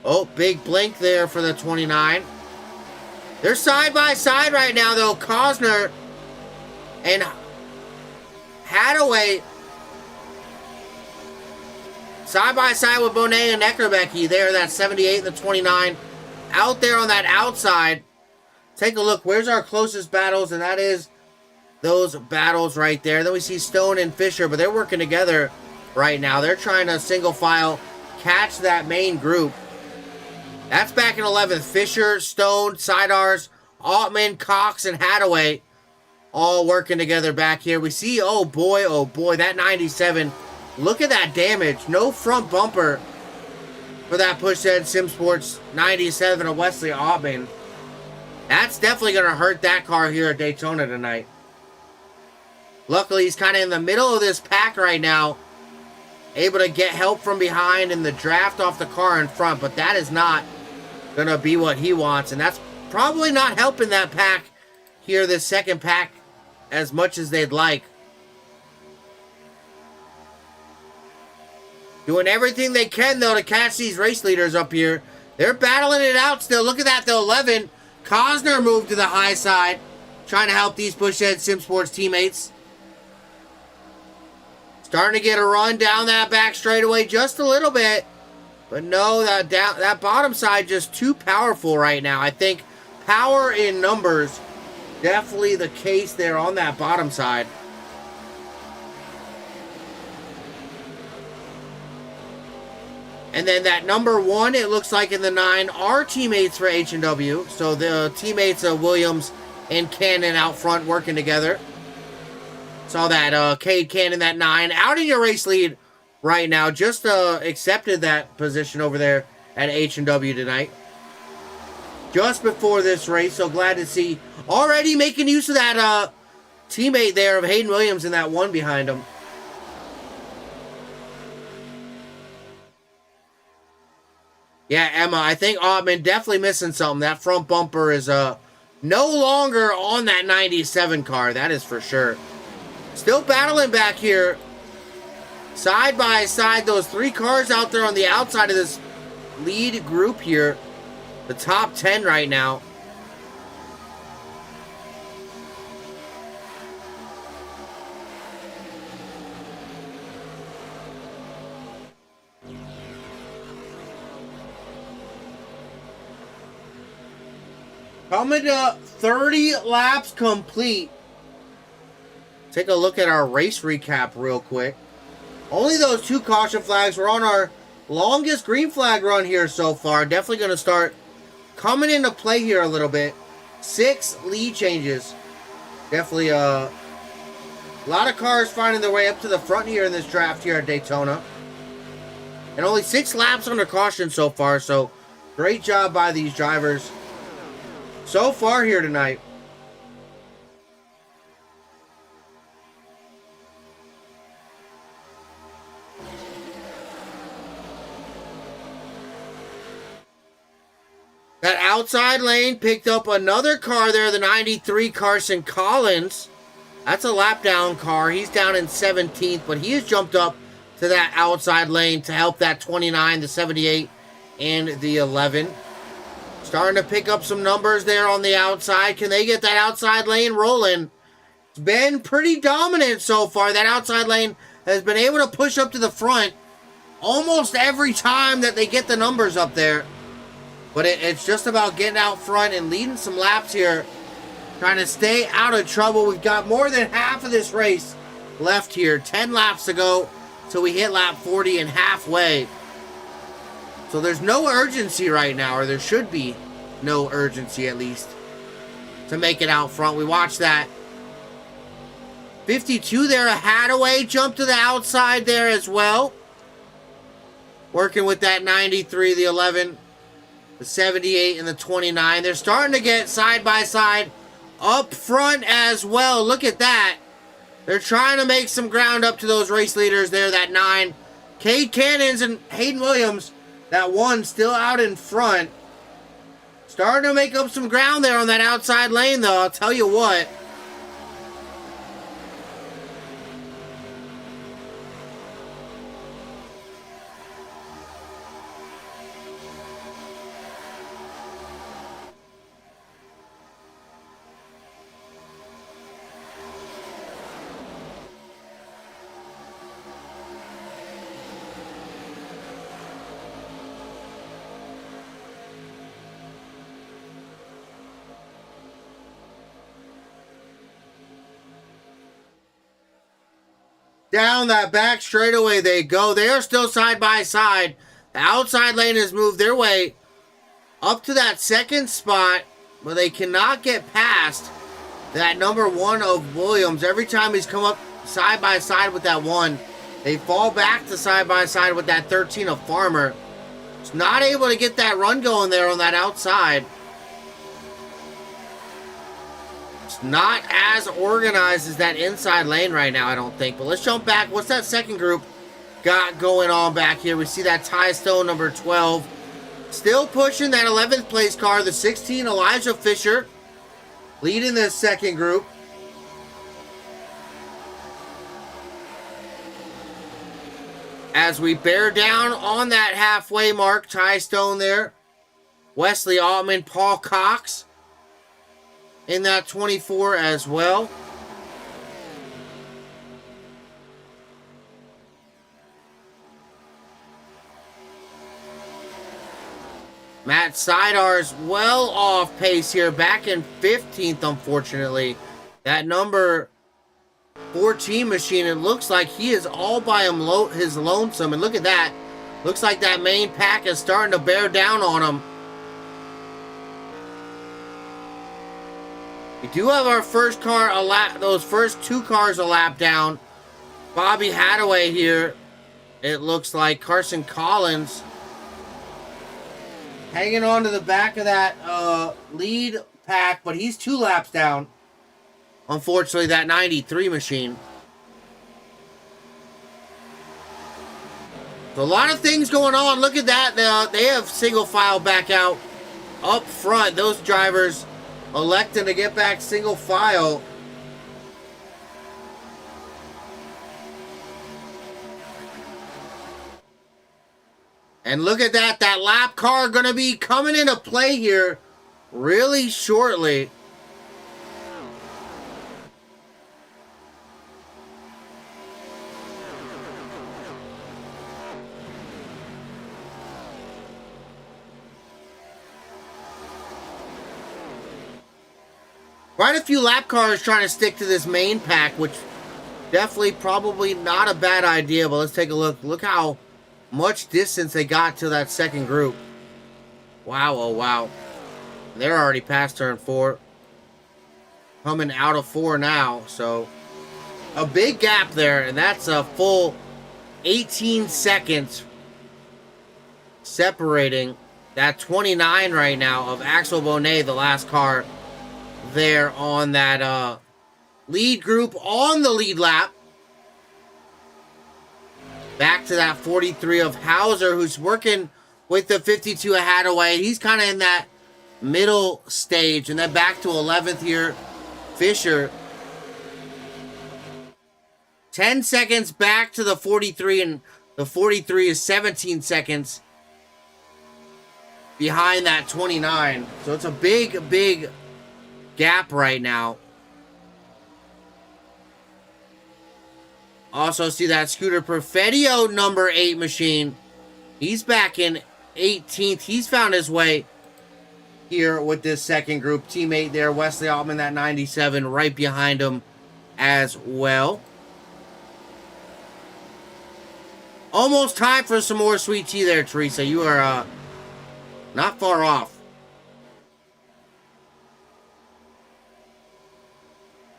Oh, big blink there for the 29. They're side by side right now, though. Cosner and Hadaway side by side with Bonet and Eckerbecke there, that 78 and the 29. Out there on that outside. Take a look. Where's our closest battles? And that is those battles right there. Then we see Stone and Fisher, but they're working together right now. They're trying to single file catch that main group. That's back in 11th. Fisher, Stone, Sidars, Altman, Cox, and Hadaway all working together back here. We see, oh boy, that 97. Look at that damage. No front bumper for that Pushhead Sim Sports 97 of Wesley Altman. That's definitely going to hurt that car here at Daytona tonight. Luckily, he's kind of in the middle of this pack right now. Able to get help from behind and the draft off the car in front. But that is not going to be what he wants. And that's probably not helping that pack here, this second pack, as much as they'd like. Doing everything they can, though, to catch these race leaders up here. They're battling it out still. Look at that, though. 11. Cosner moved to the high side. Trying to help these Pushhead Sim Sports teammates. Starting to get a run down that back straightaway just a little bit. But no, that bottom side just too powerful right now. I think power in numbers, definitely the case there on that bottom side. And then that number 1, it looks like in the 9, are teammates for H&W. So the teammates of Williams and Cannon out front working together. Saw that Cade Cannon, that 9, out in your race lead right now. Just accepted that position over there at H&W tonight. Just before this race. So glad to see. Already making use of that teammate there of Hayden Williams and that 1 behind him. Yeah, Emma, I think Ottman definitely missing something. That front bumper is no longer on that 97 car. That is for sure. Still battling back here. Side by side, those 3 cars out there on the outside of this lead group here. The top 10 right now. Coming to 30 laps complete. Take a look at our race recap real quick. Only those 2 caution flags. We're on our longest green flag run here so far. Definitely going to start coming into play here a little bit. 6 lead changes. Definitely a lot of cars finding their way up to the front here in this draft here at Daytona. And only 6 laps under caution so far. So great job by these drivers so far here tonight. That outside lane picked up another car there, the 93 Carson Collins. That's a lap down car. He's down in 17th, but he has jumped up to that outside lane to help that 29, the 78, and the 11. Starting to pick up some numbers there on the outside. Can they get that outside lane rolling? It's been pretty dominant so far. That outside lane has been able to push up to the front almost every time that they get the numbers up there. But it's just about getting out front and leading some laps here. Trying to stay out of trouble. We've got more than half of this race left here. 10 laps to go till we hit lap 40 and halfway. So there's no urgency right now, or there should be no urgency at least, to make it out front. We watched that 52 there, a Hadaway jump to the outside there as well. Working with that 93, the 11, the 78, and the 29. They're starting to get side by side up front as well. Look at that. They're trying to make some ground up to those race leaders there, that 9. Cade Cannons and Hayden Williams, that 1 still out in front. Starting to make up some ground there on that outside lane, though. I'll tell you what. Down that back straightaway they go. They are still side by side. The outside lane has moved their way up to that second spot, but they cannot get past that number 1 of Williams. Every time he's come up side by side with that 1, they fall back to side by side with that 13 of Farmer. It's not able to get that run going there on that outside. It's not as organized as that inside lane right now, I don't think. But let's jump back. What's that second group got going on back here? We see that Ty Stone, number 12. Still pushing that 11th place car. The 16, Elijah Fisher, leading this second group. As we bear down on that halfway mark, Ty Stone there. Wesley Altman, Paul Cox in that 24 as well. Matt Sidar's well off pace here, back in 15th, unfortunately. That number 14 machine, it looks like he is all by his lonesome. And look at that. Looks like that main pack is starting to bear down on him. We do have our first car a lap, those first 2 cars a lap down. Bobby Hadaway here, it looks like. Carson Collins hanging on to the back of that lead pack, but he's 2 laps down. Unfortunately, that 93 machine. So a lot of things going on. Look at that. They have single file back out up front. Those drivers electing to get back single file. And look at that. That lap car going to be coming into play here really shortly. Quite a few lap cars trying to stick to this main pack, which definitely probably not a bad idea. But let's take a look. Look how much distance they got to that second group. Wow, oh wow. They're already past turn 4. Coming out of 4 now. So a big gap there, and that's a full 18 seconds separating that 29 right now of Axel Bonet, the last car there on that lead group on the lead lap. Back to that 43 of Hauser, who's working with the 52 of Hadaway. He's kind of in that middle stage. And then back to 11th here, Fisher. 10 seconds back to the 43, and the 43 is 17 seconds behind that 29. So it's a big, big gap right now. Also see that Scooter Perfetio number 8 machine. He's back in 18th. He's found his way here with this second group. Teammate there, Wesley Altman, that 97, right behind him as well. Almost time for some more sweet tea there, Teresa. You are not far off.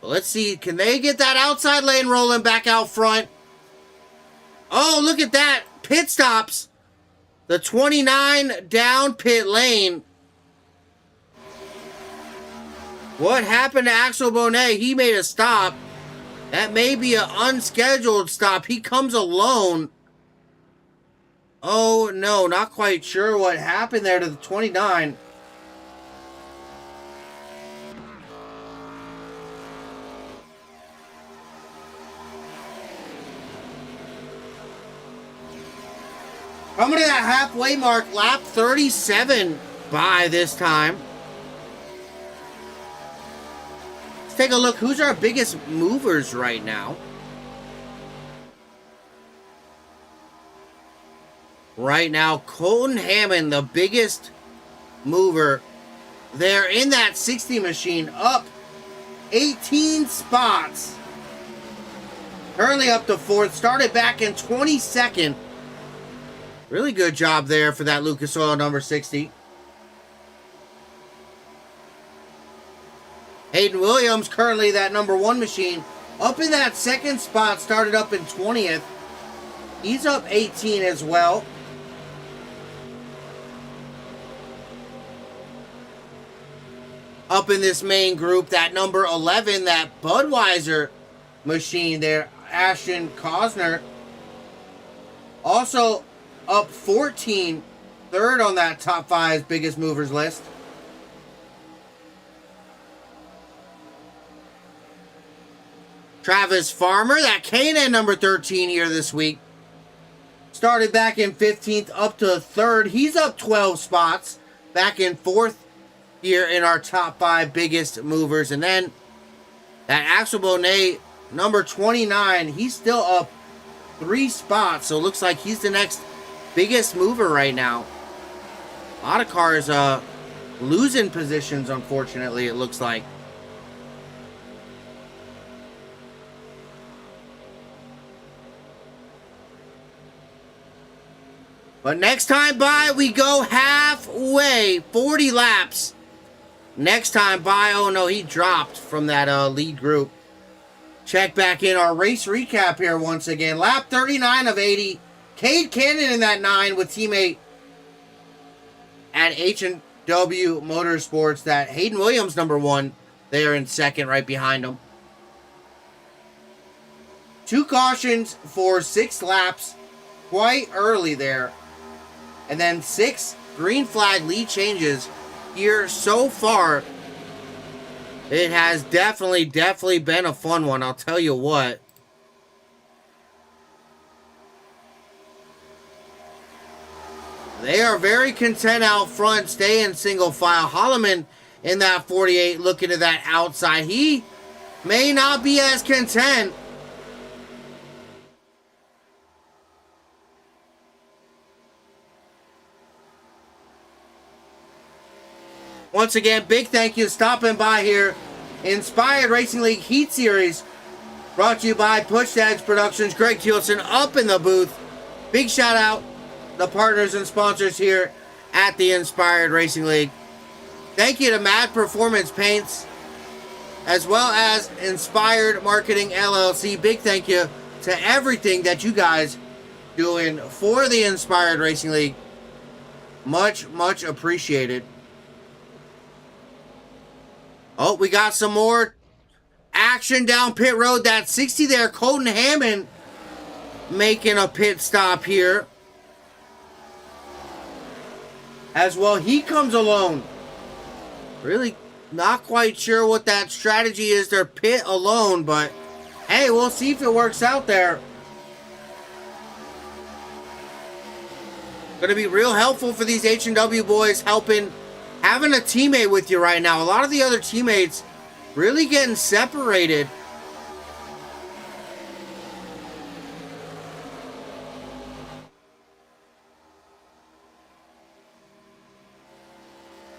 Let's see, can they get that outside lane rolling back out front? Oh, look at that. Pit stops. The 29 down pit lane. What happened to Axel Bonet? He made a stop. That may be an unscheduled stop. He comes alone. Oh, no, not quite sure what happened there to the 29. Coming to that halfway mark, lap 37 by this time. Let's take a look. Who's our biggest movers right now? Right now, Colton Hammond, the biggest mover. They're in that 60 machine, up 18 spots. Currently up to 4th. Started back in 22nd. Really good job there for that Lucas Oil number 60. Hayden Williams, currently that number 1 machine, up in that 2nd spot, started up in 20th. He's up 18 as well. Up in this main group, that number 11, that Budweiser machine there, Ashton Kosner, also up 14, 3rd on that top 5 biggest movers list. Travis Farmer, that K&N number 13 here this week, started back in 15th up to 3rd. He's up 12 spots, back in 4th here in our top 5 biggest movers. And then that Axel Bonet, number 29, he's still up 3 spots. So it looks like he's the next biggest mover right now. A lot of cars losing positions, unfortunately, it looks like. But next time by, we go halfway, 40 laps. Next time by, oh no, he dropped from that lead group. Check back in our race recap here once again. Lap 39 of 80. Cade Cannon in that 9 with teammate at H&W Motorsports. That Hayden Williams, number 1, there in 2nd, right behind him. 2 cautions for 6 laps, quite early there. And then 6 green flag lead changes here so far. It has definitely been a fun one, I'll tell you what. They are very content out front, staying single file. Holloman in that 48, looking at that outside. He may not be as content. Once again, big thank you stopping by here. Inspired Racing League Heat Series brought to you by Push Edge Productions. Greg Kielson up in the booth. Big shout out the partners and sponsors here at the Inspired Racing League. Thank you to Mad Performance Paints, as well as Inspired Marketing LLC. Big thank you to everything that you guys doing for the Inspired Racing League. Much appreciated. Oh, we got some more action down pit road. That 60 there, Colton Hammond making a pit stop here. As well, he comes alone. Really not quite sure what that strategy is. They're pit alone, but hey, we'll see if it works out there. Going to be real helpful for these H&W boys, having a teammate with you right now. A lot of the other teammates really getting separated.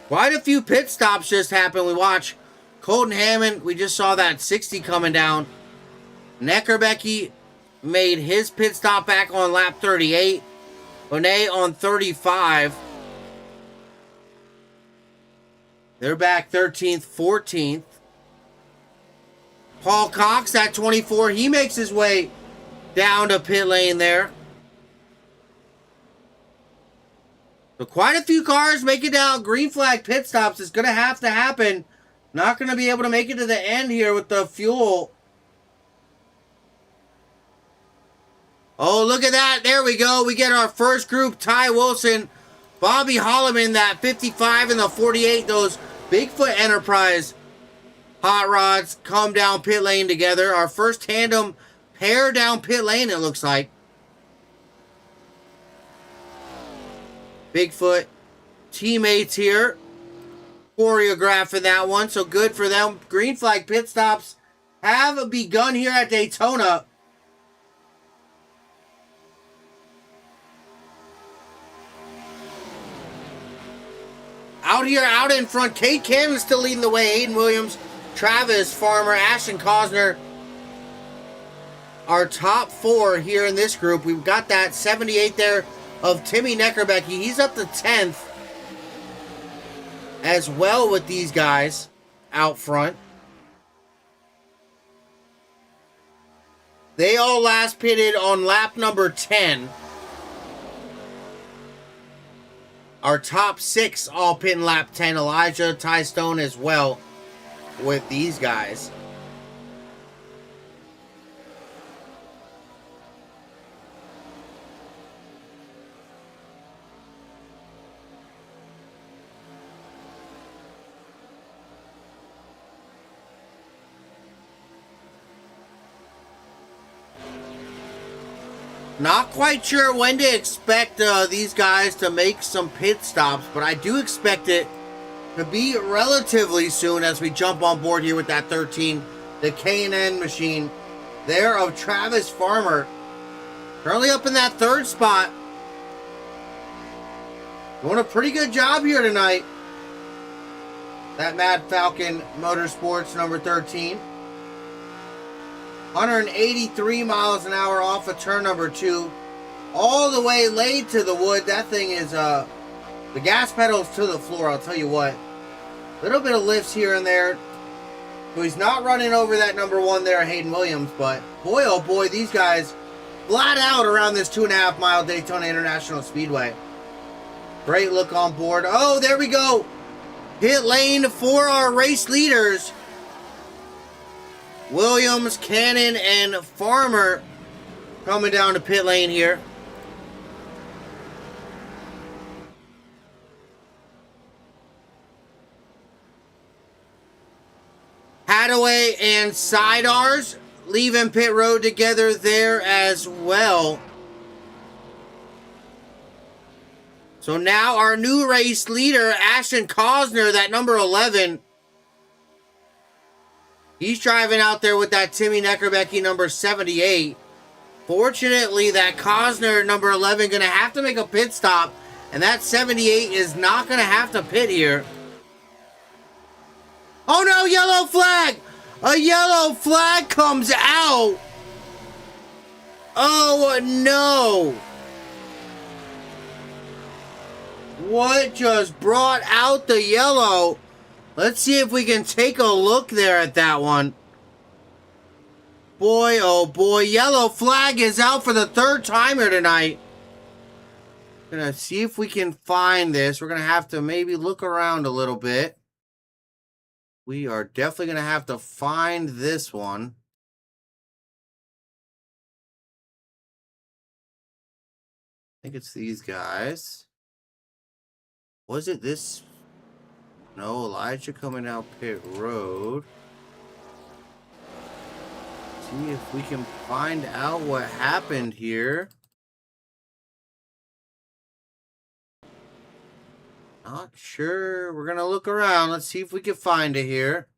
Quite a few pit stops just happened. We watch Colton Hammond. We just saw that 60 coming down. Neckerbecky made his pit stop back on lap 38. Bonet on 35. They're back 13th, 14th. Paul Cox at 24. He makes his way down to pit lane there. So quite a few cars make it down. Green flag pit stops is going to have to happen. Not going to be able to make it to the end here with the fuel. Oh, look at that. There we go. We get our first group. Ty Wilson, Bobby Holloman, that 55 and the 48. Those Bigfoot Enterprise hot rods come down pit lane together. Our first tandem pair down pit lane, it looks like. Bigfoot teammates here choreographing that one, so good for them. Green flag pit stops have begun here at Daytona. Out here, out in front, Cade Cannon still leading the way. Hayden Williams, Travis Farmer, Ashton Kosner our top 4 here in this group. We've got that 78 there of Timmy Neckerbecky. He's up to 10th as well with these guys out front. They all last pitted on lap number 10. Our top 6 all pit in lap 10. Elijah, Ty Stone as well with these guys. Not quite sure when to expect these guys to make some pit stops, but I do expect it to be relatively soon as we jump on board here with that 13, the K&N machine there of Travis Farmer. Currently up in that 3rd spot. Doing a pretty good job here tonight. That Mad Falcon Motorsports number 13. 183 miles an hour off of turn number 2. All the way laid to the wood. That thing is, the gas pedal's to the floor, I'll tell you what. Little bit of lifts here and there. So he's not running over that number 1 there, Hayden Williams. But boy, oh boy, these guys flat out around this 2.5 mile Daytona International Speedway. Great look on board. Oh, there we go. Pit lane for our race leaders. Williams, Cannon, and Farmer coming down to pit lane here. Hadaway and Sidars leaving pit road together there as well. So now our new race leader, Ashton Cosner, that number 11. He's driving out there with that Timmy Neckerbecky number 78. Fortunately, that Cosner number 11 going to have to make a pit stop. And that 78 is not going to have to pit here. Oh no, yellow flag! A yellow flag comes out! Oh no! What just brought out the yellow? Let's see if we can take a look there at that one. Boy, oh boy, yellow flag is out for the 3rd time here tonight. Gonna see if we can find this. We're gonna have to maybe look around a little bit. We are definitely gonna have to find this one. I think it's these guys. Was it this? No, Elijah coming out pit road. See if we can find out what happened here. Not sure. We're going to look around. Let's see if we can find it here.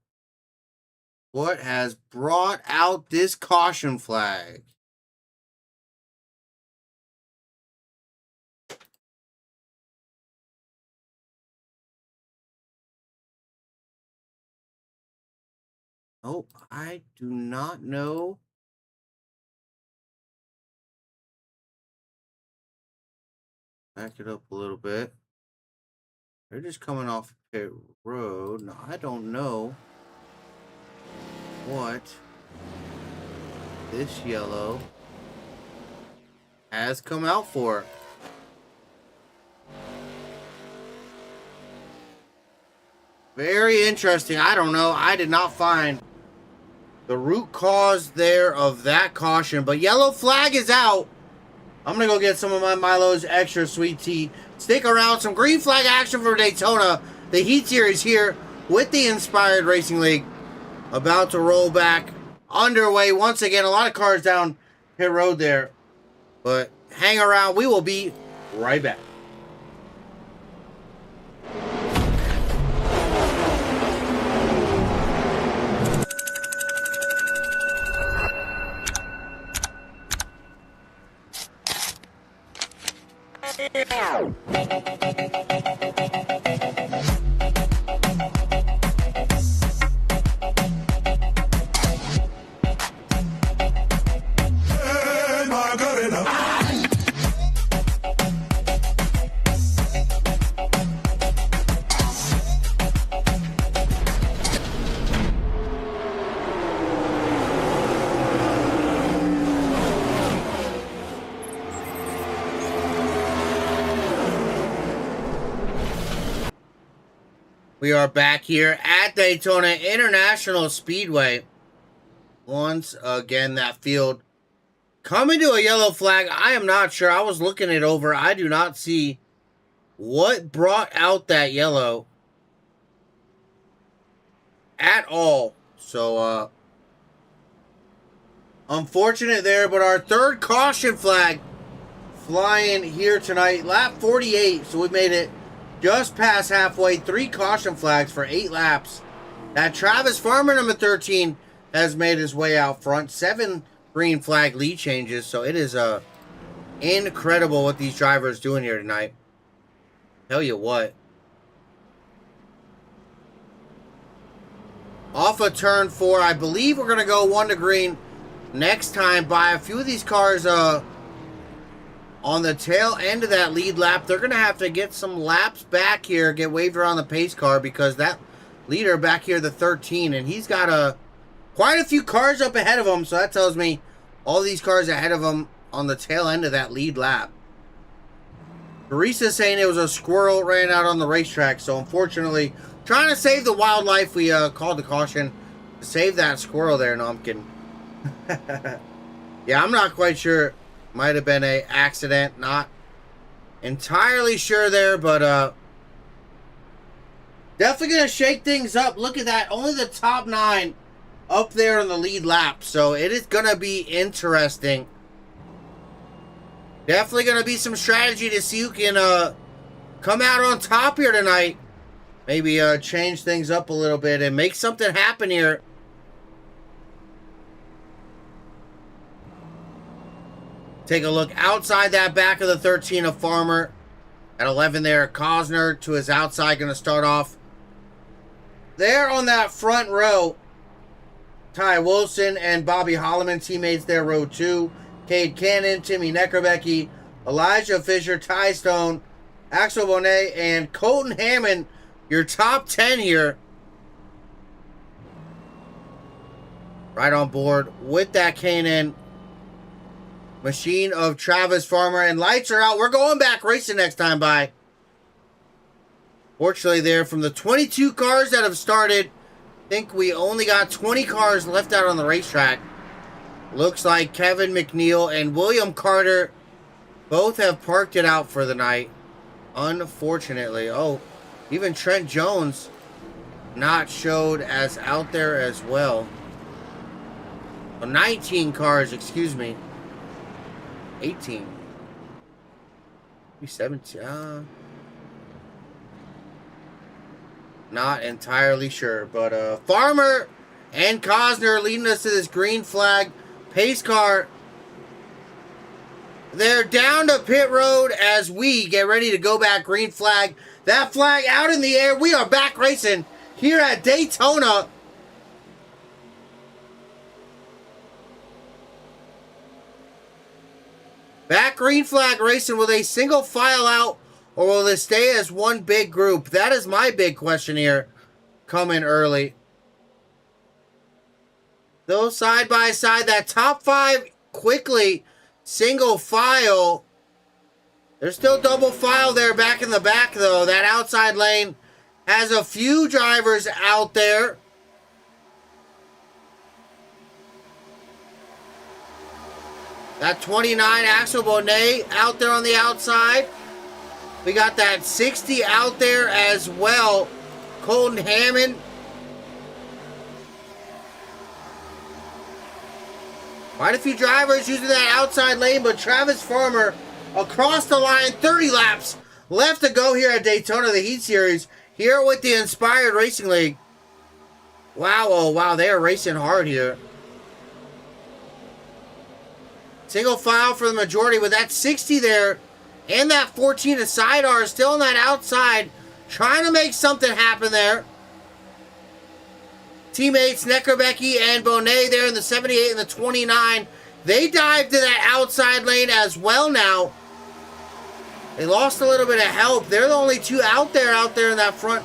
What has brought out this caution flag? Oh, I do not know. Back it up a little bit. They're just coming off pit road. Now, I don't know what this yellow has come out for. Very interesting. I don't know. I did not find the root cause there of that caution. But yellow flag is out. I'm going to go get some of my Milo's Extra Sweet Tea. Stick around. Some green flag action for Daytona. The Heat Series here with the Inspired Racing League. About to roll back. Underway once again. A lot of cars down pit road there. But hang around. We will be right back. We are back here at Daytona International Speedway. Once again, that field coming to a yellow flag. I am not sure. I was looking it over. I do not see what brought out that yellow at all. So, unfortunate there, but our third caution flag flying here tonight. Lap 48, so we made it just past halfway. 3 caution flags for 8 laps. That Travis Farmer, number 13, has made his way out front. 7 green flag lead changes, so it is incredible what these drivers doing here tonight. Tell you what. Off of turn 4, I believe we're going to go 1 to green next time by a few of these cars on the tail end of that lead lap. They're going to have to get some laps back here, get waved around the pace car, because that leader back here, the 13, and he's got quite a few cars up ahead of him, so that tells me all these cars ahead of him on the tail end of that lead lap. Teresa saying it was a squirrel ran out on the racetrack, so unfortunately, trying to save the wildlife, we called the caution to save that squirrel there. No, I'm kidding. Yeah, I'm not quite sure. Might have been a accident. Not entirely sure there, but definitely going to shake things up. Look at that. Only the top 9 up there on the lead lap. So it is going to be interesting. Definitely going to be some strategy to see who can come out on top here tonight. Maybe change things up a little bit and make something happen here. Take a look outside that back of the 13 of Farmer. At 11 there, Cosner to his outside, going to start off. There on that front row, Ty Wilson and Bobby Holloman, teammates there, row 2. Cade Cannon, Timmy Neckerbecky, Elijah Fisher, Ty Stone, Axel Bonet, and Colton Hammond, your top 10 here. Right on board with that Cannon machine of Travis Farmer, and lights are out. We're going back racing next time by. Fortunately there, from the 22 cars that have started, I think we only got 20 cars left out on the racetrack. Looks like Kevin McNeil and William Carter both have parked it out for the night, unfortunately. Oh, even Trent Jones not showed as out there as well. 19 cars, excuse me. 18. 17. Not entirely sure. But Farmer and Cosner leading us to this green flag pace car. They're down to pit road as we get ready to go back green flag. That flag out in the air. We are back racing here at Daytona. Back green flag racing. Will they single file out or will they stay as one big group? That is my big question here coming early. Those side by side, that top 5 quickly single file. There's still double file there back in the back though. That outside lane has a few drivers out there. That 29 Axel Bonet out there on the outside. We got that 60 out there as well. Colton Hammond. Quite a few drivers using that outside lane, but Travis Farmer across the line. 30 laps left to go here at Daytona, the Heat Series, here with the Inspired Racing League. Wow, oh wow, they are racing hard here. Single file for the majority with that 60 there. And that 14 of Sidar still on that outside. Trying to make something happen there. Teammates Neckerbecky and Bonet there in the 78 and the 29. They dived to that outside lane as well now. They lost a little bit of help. They're the only 2 out there in that front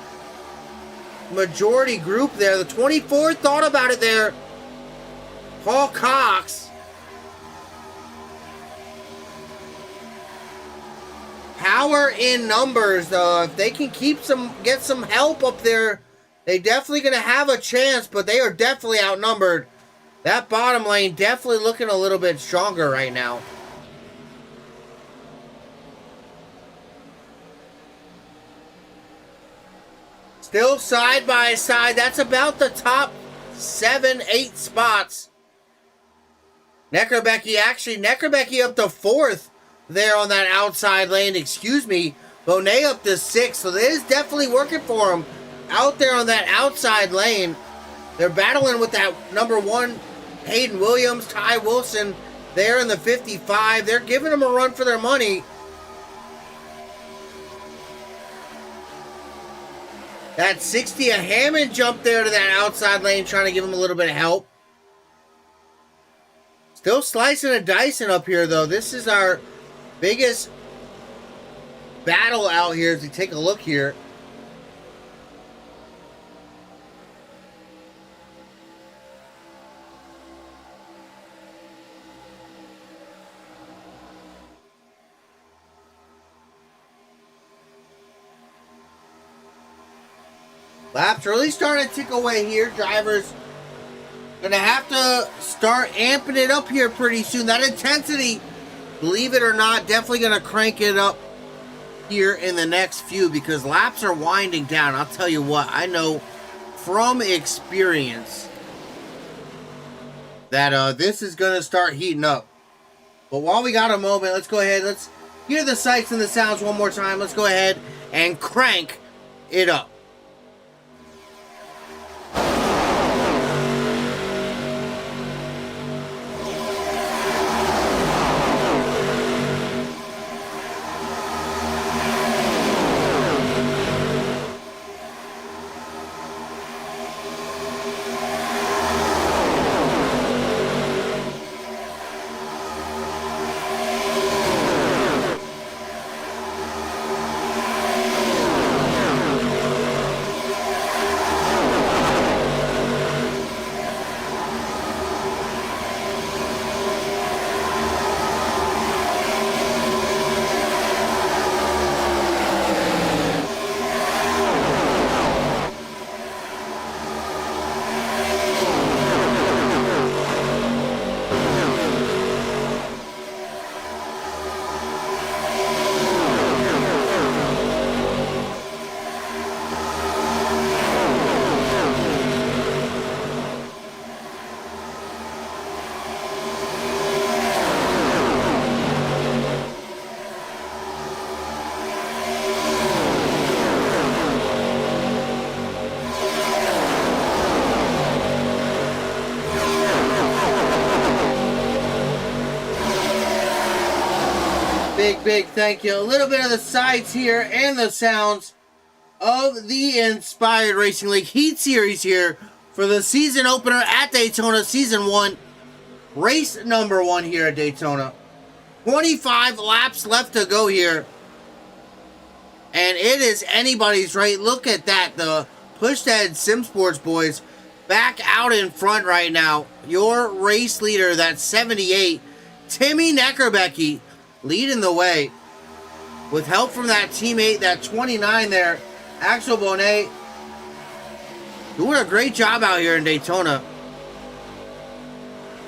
majority group there. The 24 thought about it there. Paul Cox. power in numbers, though. If they can get some help up there, they definitely going to have a chance, but they are definitely outnumbered. That bottom lane definitely looking a little bit stronger right now. Still side by side. That's about the top 7, 8 spots. Neckerbecky up to 4th there on that outside lane. Excuse me. Bonet up to 6th. So it is definitely working for him out there on that outside lane. They're battling with that number 1, Hayden Williams, Ty Wilson there in the 55. They're giving them a run for their money. That 60, a Hammond jump there to that outside lane, trying to give him a little bit of help. Still slicing and dicing up here, though. This is our biggest battle out here as we take a look here. Laps really starting to tick away here. Drivers gonna have to start amping it up here pretty soon. That intensity, believe it or not, definitely gonna crank it up here in the next few because laps are winding down. I'll tell you what, I know from experience that this is gonna start heating up. But while we got a moment, let's go ahead, let's hear the sights and the sounds one more time. Let's go ahead and crank it up. Big thank you. A little bit of the sights here and the sounds of the Inspired Racing League Heat Series here for the season opener at Daytona, Season 1, race number 1 here at Daytona. 25 laps left to go here. And it is anybody's right. Look at that. The Push Ahead Sim Sports boys back out in front right now. Your race leader, that's 78, Timmy Neckerbecky, leading the way with help from that teammate, that 29 there, Axel Bonet, doing a great job out here in Daytona.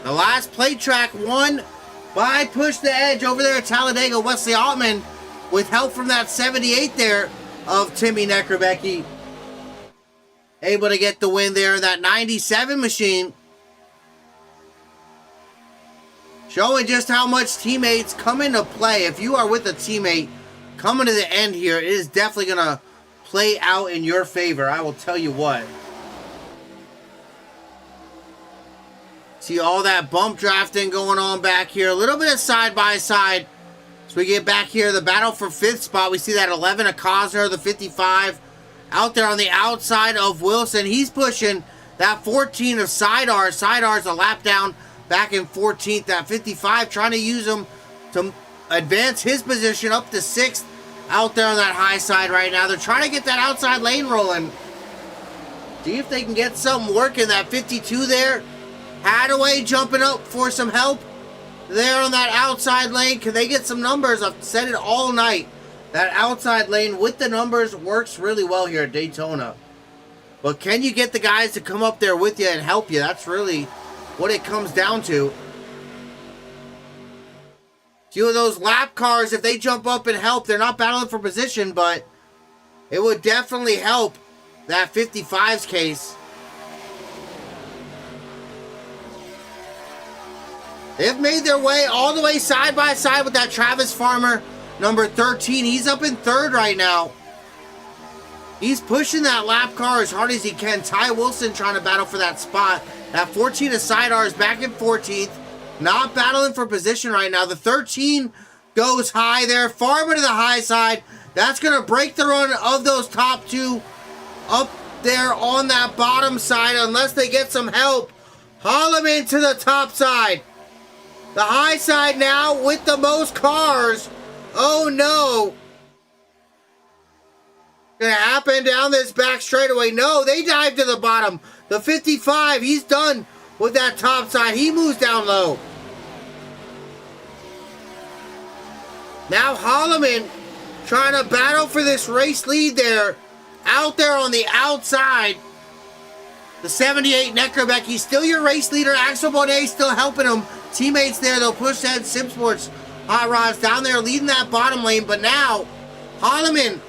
The last plate track won by Push the Edge over there at Talladega. Wesley Altman with help from that 78 there of Timmy Neckerbecky, able to get the win there. That 97 machine showing just how much teammates come into play. If you are with a teammate coming to the end here, it is definitely going to play out in your favor. I will tell you what. See all that bump drafting going on back here. A little bit of side by side. So we get back here, the battle for 5th spot. We see that 11 of Cosner, the 55, out there on the outside of Wilson. He's pushing that 14 of Sidar. Sidar's a lap down back in 14th. That 55 trying to use him to advance his position up to 6th out there on that high side right now. They're trying to get that outside lane rolling. See if they can get something working. That 52 there. Hadaway jumping up for some help there on that outside lane. Can they get some numbers? I've said it all night. That outside lane with the numbers works really well here at Daytona. But can you get the guys to come up there with you and help you? That's really what it comes down to. Few of those lap cars, if they jump up and help, they're not battling for position, but it would definitely help that 55's case. They've made their way all the way side by side with that Travis Farmer, number 13. He's up in third right now. He's pushing that lap car as hard as he can. Ty Wilson trying to battle for that spot. That 14 of Sidar is back in 14th. Not battling for position right now. The 13 goes high there. Farmer to the high side. That's going to break the run of those top two up there on that bottom side unless they get some help. Holloman to the top side. The high side now with the most cars. Oh no. Gonna happen down this back straightaway. No, they dive to the bottom. The 55, he's done with that top side. He moves down low. Now Holloman trying to battle for this race lead there. Out there on the outside. The 78 Neckerbeck, still your race leader. Axel Bonet still helping him. Teammates there, they'll push that SimSports Hot Rods down there leading that bottom lane. But now, Holloman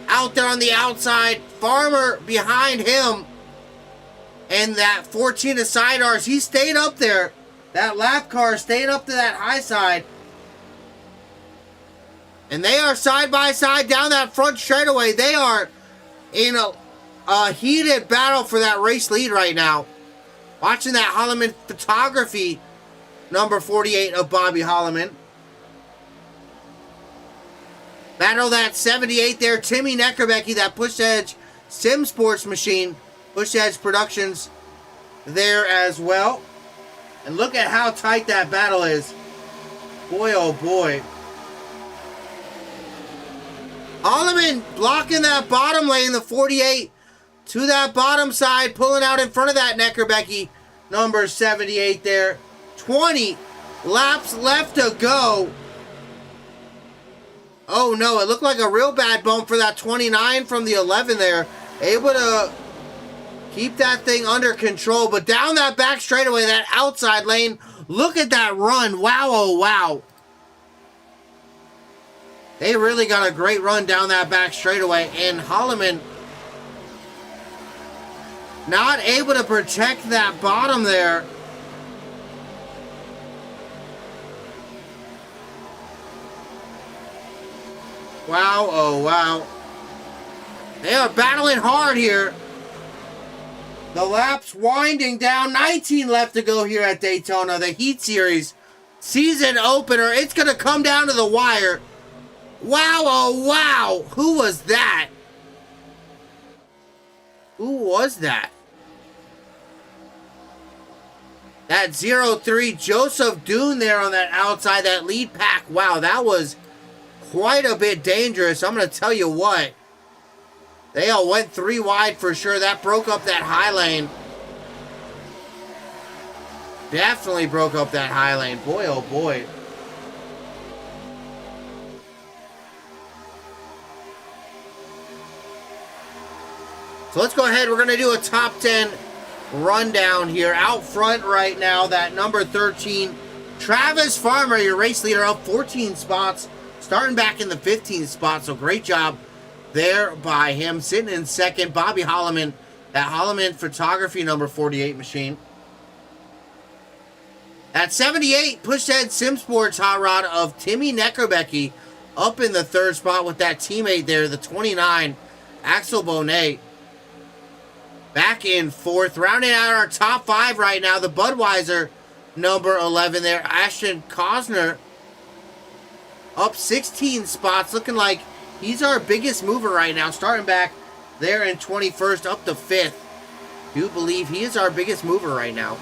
out there on the outside. Farmer behind him. And that 14 of Sidars, he stayed up there. That lap car stayed up to that high side. And they are side by side down that front straightaway. They are in a heated battle for that race lead right now. Watching that Holloman photography, number 48 of Bobby Holloman. Battle that 78 there, Timmy Neckerbecky, that Push Edge SimSports machine. Push Edge Productions there as well. And look at how tight that battle is. Boy, oh boy. Holloman blocking that bottom lane, the 48 to that bottom side, pulling out in front of that Neckerbecky, number 78 there. 20 laps left to go. Oh no, it looked like a real bad bump for that 29 from the 11 there. Able to keep that thing under control, but down that back straightaway, that outside lane, look at that run. Wow, oh wow. They really got a great run down that back straightaway, and Holloman not able to protect that bottom there. Wow, oh wow. They are battling hard here. The laps winding down. 19 left to go here at Daytona. The Heat Series season opener. It's going to come down to the wire. Wow, oh wow. Who was that? Who was that? That 03 Joseph Dune there on that outside, that lead pack. Wow, that was quite a bit dangerous. I'm going to tell you what. They all went 3 wide for sure. That broke up that high lane. Definitely broke up that high lane. Boy, oh boy. So let's go ahead. We're going to do a top 10 rundown here. Out front right now, that number 13, Travis Farmer, your race leader, up 14 spots. Starting back in the 15th spot. So great job there by him. Sitting in second, Bobby Holloman, that Holloman photography number 48 machine. At 78, Push Edge SimSports hot rod of Timmy Neckerbecky up in the third spot with that teammate there, the 29, Axel Bonet. Back in fourth. Rounding out our top 5 right now, the Budweiser number 11 there, Ashton Kosner, up 16 spots, looking like he's our biggest mover right now. Starting back there in 21st, up to 5th. Do believe he is our biggest mover right now.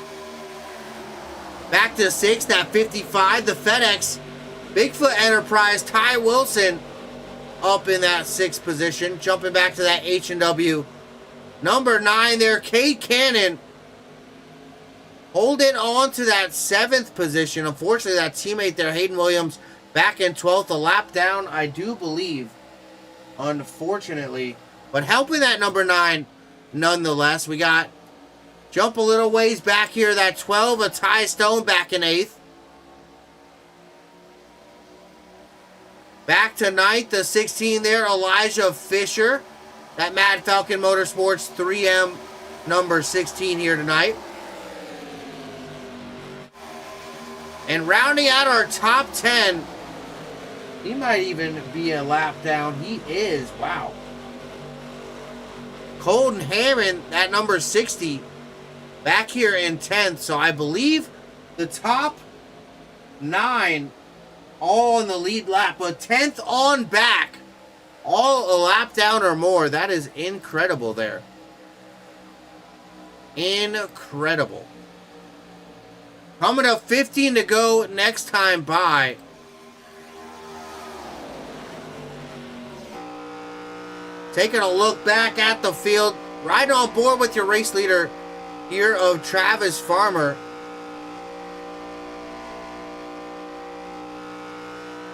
Back to 6th, that 55, the FedEx Bigfoot Enterprise, Ty Wilson, up in that 6th position. Jumping back to that H&W number 9 there, Cade Cannon, holding on to that 7th position. Unfortunately, that teammate there, Hayden Williams, back in 12th, a lap down, I do believe. unfortunately. But helping that number 9 nonetheless. We got jump a little ways back here. That 12, a Ty Stone back in 8th. Back to 9th, the 16 there, Elijah Fisher. That Mad Falcon Motorsports 3M number 16 here tonight. And rounding out our top 10, he might even be a lap down. He is, wow. Colton Hammond, that number 60, back here in 10th. So I believe the top 9 all in the lead lap, but 10th on back, all a lap down or more. That is incredible there. Incredible. Coming up 15 to go next time by. Taking a look back at the field, right on board with your race leader here of Travis Farmer.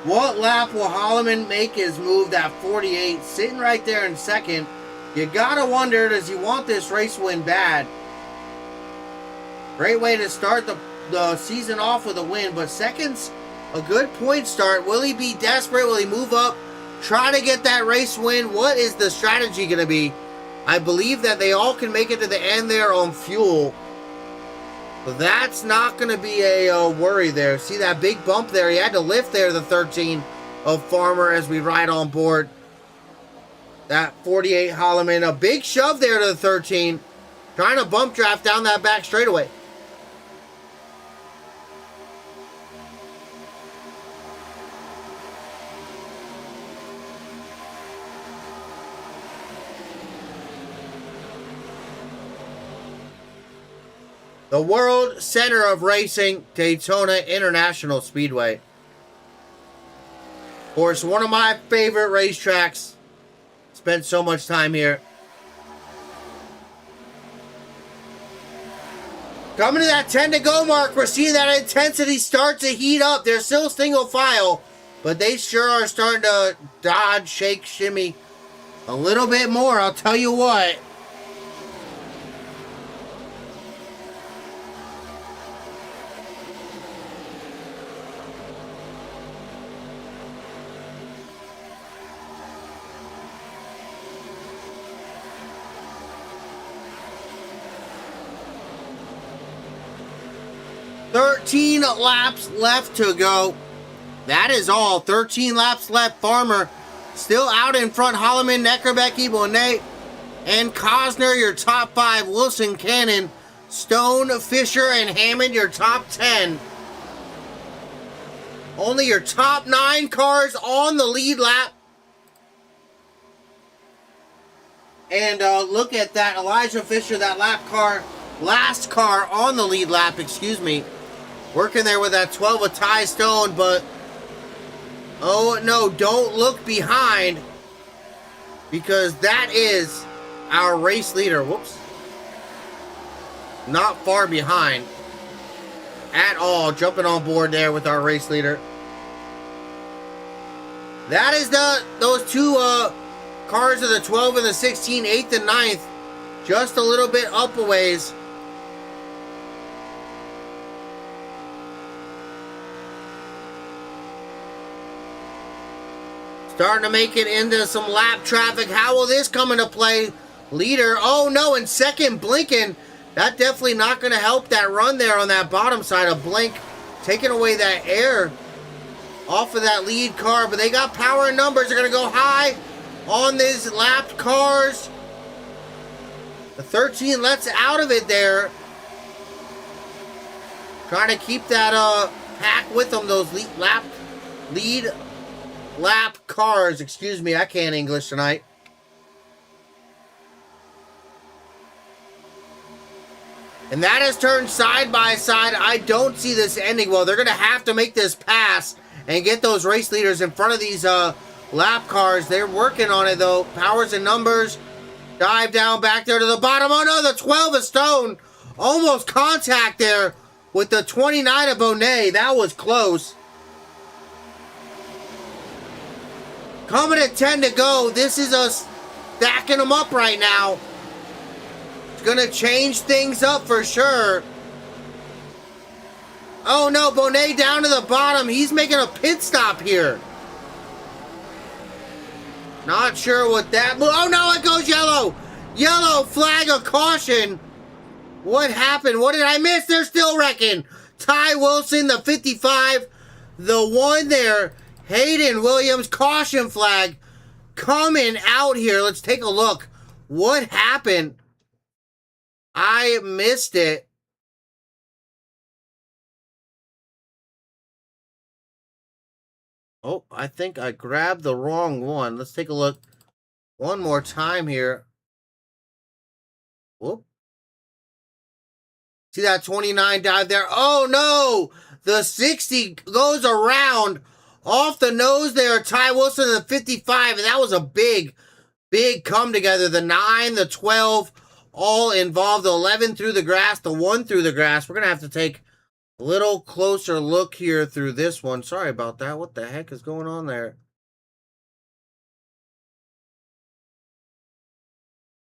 What lap will Holloman make his move? That 48, sitting right there in second. You gotta wonder, does he want this race win bad? Great way to start the season off with a win, but second's a good point start. Will he be desperate? Will he move up? Try to get that race win. What is the strategy going to be? I believe that they all can make it to the end there on fuel. But that's not going to be a worry there. See that big bump there? He had to lift there, the 13 of Farmer, as we ride on board. That 48 Holloman. A big shove there to the 13. Trying to bump draft down that back straightaway. The World Center of Racing, Daytona International Speedway. Of course, one of my favorite racetracks. Spent so much time here. Coming to that 10 to go mark, we're seeing that intensity start to heat up. They're still single file, but they sure are starting to dodge, shake, shimmy a little bit more, I'll tell you what. $13 laps left to go. That is all. 13 laps left. Farmer still out in front. Holloman, Neckerbecki, Bonet, and Cosner, your top 5. Wilson, Cannon, Stone, Fisher, and Hammond, your top 10. Only your top 9 cars on the lead lap. And look at that. Elijah Fisher, that last car on the lead lap, excuse me. Working there with that 12 of Ty Stone, but oh no, don't look behind, because that is our race leader. Whoops. Not far behind at all, jumping on board there with our race leader. That is those two cars of the 12 and the 16, 8th and 9th, just a little bit up a ways. Starting to make it into some lap traffic. How will this come into play? Leader, oh no, and second blinking. That definitely not going to help that run there on that bottom side of Blink. Taking away that air off of that lead car. But they got power and numbers. They're going to go high on these lapped cars. The 13 lets out of it there. Trying to keep that pack with them. Those lead lap cars. Excuse me, I can't English tonight. And that has turned side by side. I don't see this ending well. They're going to have to make this pass and get those race leaders in front of these lap cars. They're working on it, though. Powers and numbers. Dive down back there to the bottom. Oh, no, the 12 of Stone. Almost contact there with the 29 of Bonet. That was close. Coming at 10 to go. This is us stacking them up right now. It's going to change things up for sure. Oh no, Bonet down to the bottom. He's making a pit stop here. Not sure what that... Oh no, it goes yellow. Yellow flag of caution. What happened? What did I miss? They're still wrecking. Ty Wilson, the 55. The one there. Hayden Williams, caution flag. Coming out here. Let's take a look. What happened? I missed it. Oh, I think I grabbed the wrong one. Let's take a look one more time here. Whoop. See that 29 dive there? Oh, no! The 60 goes around off the nose there. Ty Wilson in the 55, and that was a big, big come together. The 9, the 12, all involved. The 11 through the grass, the 1 through the grass. We're going to have to take a little closer look here through this one. Sorry about that. What the heck is going on there?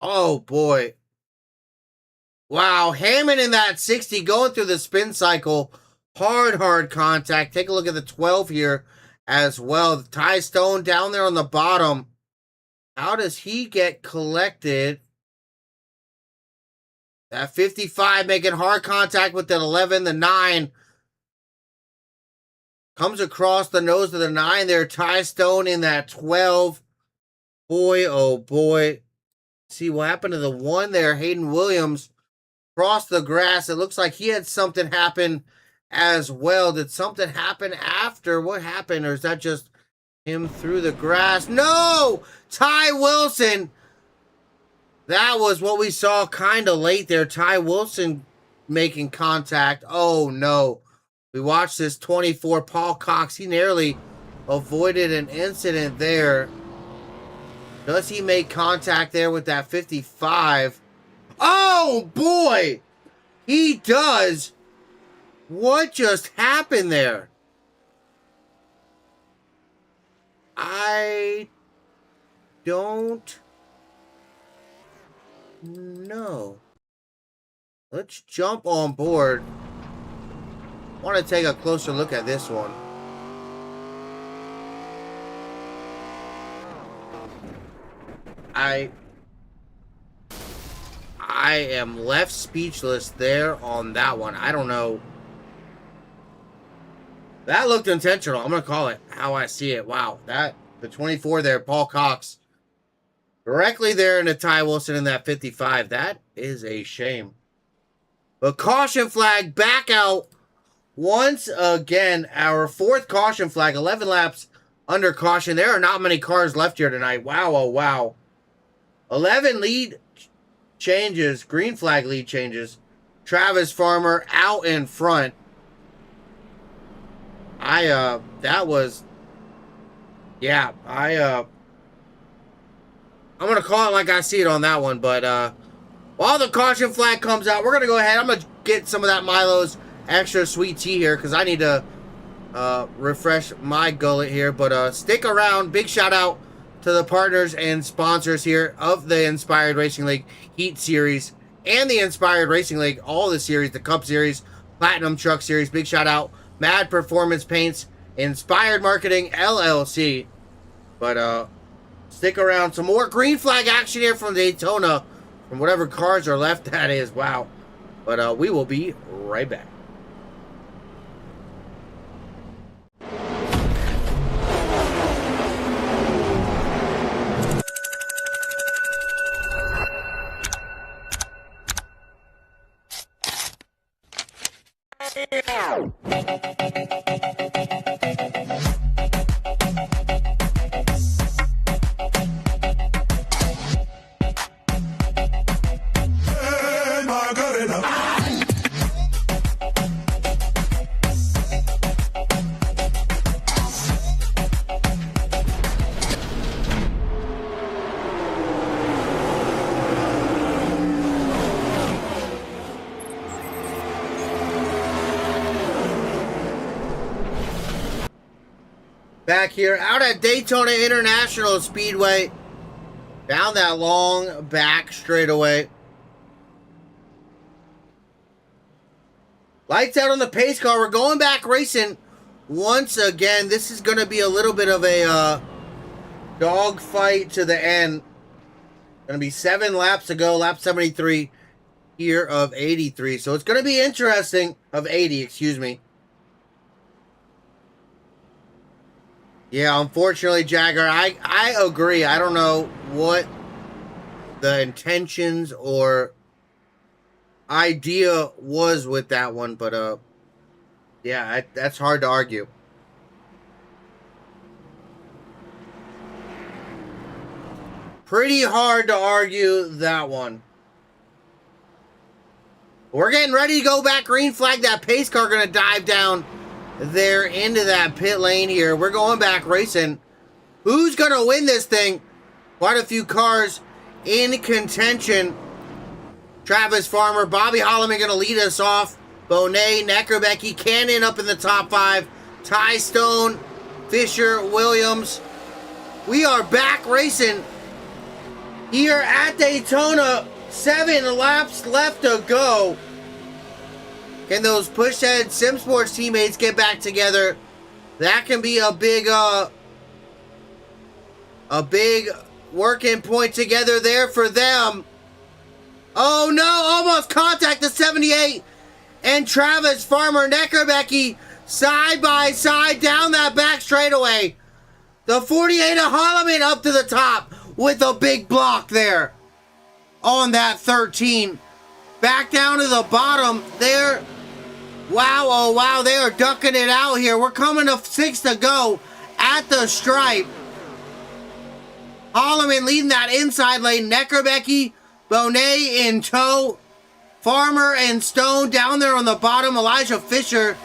Oh, boy. Wow, Hammond in that 60 going through the spin cycle. Hard contact. Take a look at the 12 here as well. Ty Stone down there on the bottom. How does he get collected? That 55 making hard contact with that 11. The 9 comes across the nose of the 9 there. Ty Stone in that 12. Boy, oh boy. See what happened to the 1 there. Hayden Williams crossed the grass. It looks like he had something happen as well. Did something happen after? What happened? Or is that just him through the grass? No! Ty Wilson. That was what we saw kind of late there. Ty Wilson making contact. Oh, no. We watched this 24. Paul Cox. He nearly avoided an incident there. Does he make contact there with that 55? Oh, boy! He does. What just happened there? I don't know. Let's jump on board. I want to take a closer look at this one. I am left speechless there on that one. I don't know. That looked intentional. I'm going to call it how I see it. Wow. The 24 there, Paul Cox. Directly there into Ty Wilson in that 55. That is a shame. But caution flag back out once again. Our 4th caution flag. 11 laps under caution. There are not many cars left here tonight. Wow, oh wow. 11 lead changes. Green flag lead changes. Travis Farmer out in front. That was, yeah, I'm going to call it like I see it on that one, but, while the caution flag comes out, we're going to go ahead. I'm going to get some of that Milo's extra sweet tea here, because I need to, refresh my gullet here, but, stick around. Big shout out to the partners and sponsors here of the Inspired Racing League Heat Series and the Inspired Racing League, all the series, the Cup Series, Platinum Truck Series. Big shout out, Mad Performance Paints, Inspired Marketing, LLC. But, stick around. Some more green flag action here from Daytona, from whatever cars are left, that is. Wow. But, we will be right back. Back here out at Daytona International Speedway. Down that long back straightaway. Lights out on the pace car. We're going back racing once again. This is going to be a little bit of a dog fight to the end. Going to be 7 laps to go. Lap 73 here of 83. So it's going to be interesting. Of 80, excuse me. Yeah, unfortunately, Jagger, I agree. I don't know what the intentions or idea was with that one, but yeah, that's hard to argue. Pretty hard to argue that one. We're getting ready to go back. Green flag. That pace car going to dive down there into that pit lane here. We're going back racing. Who's going to win this thing? Quite a few cars in contention. Travis Farmer, Bobby Holloman going to lead us off. Bonet, Neckerbecky, Cannon up in the top 5. Ty Stone, Fisher, Williams. We are back racing here at Daytona. 7 laps left to go. Can those push-head Sim Sports teammates get back together? That can be a big working point together there for them. Oh no, almost contact the 78. And Travis Farmer, Neckerbecky, side by side down that back straightaway. The 48 of Holloman up to the top with a big block there on that 13. Back down to the bottom there. Wow, oh wow, they are ducking it out here. We're coming to 6 to go at the stripe. Holloman leading that inside lane. Neckerbecky, Bonet in tow. Farmer and Stone down there on the bottom. Elijah Fisher.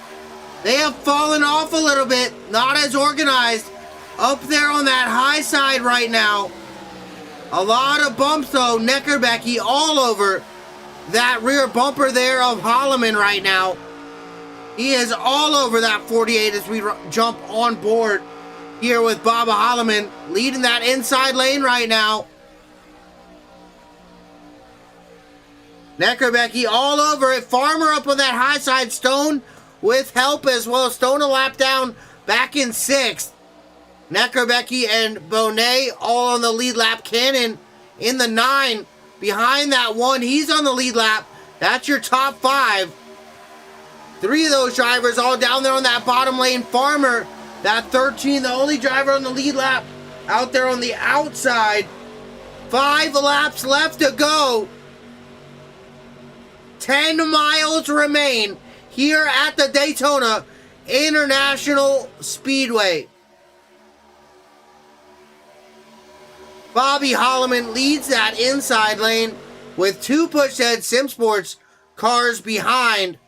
They have fallen off a little bit. Not as organized. Up there on that high side right now. A lot of bumps though. Neckerbecky all over that rear bumper there of Holloman right now. He is all over that 48 as we jump on board here with Baba Holloman leading that inside lane right now. Neckerbecky all over it. Farmer up on that high side. Stone with help as well. Stone a lap down back in 6th. Neckerbecky and Bonet all on the lead lap. Cannon in the 9 behind that 1. He's on the lead lap. That's your top 5. 3 of those drivers all down there on that bottom lane. Farmer, that 13, the only driver on the lead lap out there on the outside. 5 laps left to go. 10 miles remain here at the Daytona International Speedway. Bobby Holloman leads that inside lane with 2 push-head Sim Sports cars behind.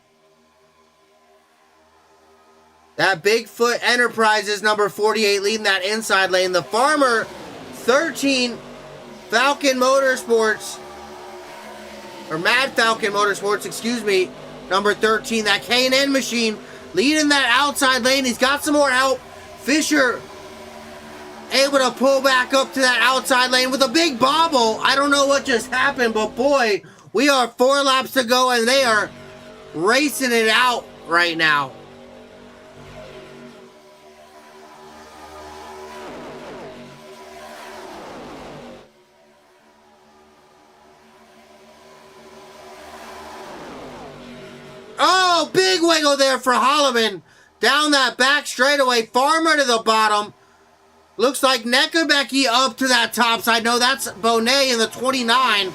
That Bigfoot Enterprises number 48 leading that inside lane. The Farmer 13 Falcon Motorsports, or Mad Falcon Motorsports, excuse me, number 13. That K&N machine leading that outside lane. He's got some more help. Fisher able to pull back up to that outside lane with a big bobble. I don't know what just happened, but boy, we are 4 laps to go and they are racing it out right now. Oh, big wiggle there for Holloman. Down that back straightaway. Farmer to the bottom. Looks like Neckerbecky up to that top side. No, that's Bonet in the 29.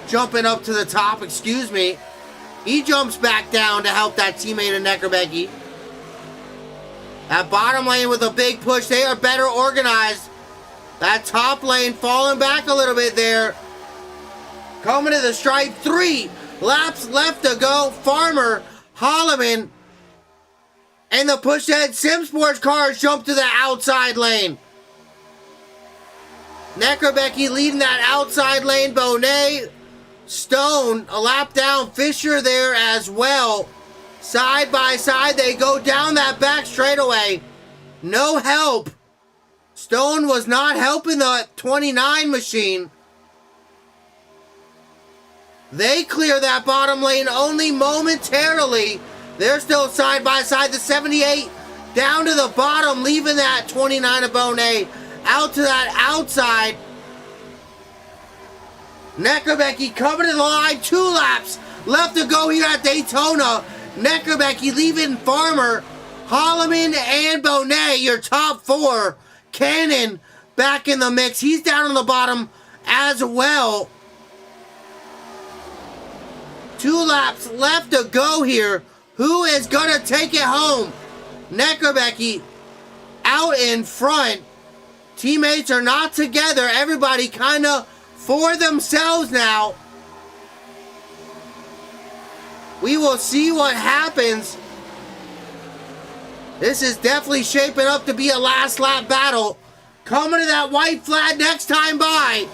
Jumping up to the top, excuse me. He jumps back down to help that teammate of Neckerbecky. That bottom lane with a big push. They are better organized. That top lane falling back a little bit there. Coming to the stripe. 3 laps left to go. Farmer, Holloman, and the push-head Sim Sports cars jump to the outside lane. Neckerbecky leading that outside lane. Bonet, Stone, a lap down. Fisher there as well. Side by side, they go down that back straightaway. No help. Stone was not helping the 29 machine. They clear that bottom lane only momentarily. They're still side by side. The 78 down to the bottom, leaving that 29 of Bonet out to that outside. Neckerbecky coming to the line. 2 laps left to go here at Daytona. Neckerbecky leaving Farmer, Holloman, and Bonet, your top 4. Cannon back in the mix. He's down on the bottom as well. 2 laps left to go here. Who is going to take it home? Neckerbecky out in front. Teammates are not together. Everybody kind of for themselves now. We will see what happens. This is definitely shaping up to be a last lap battle. Coming to that white flag next time by.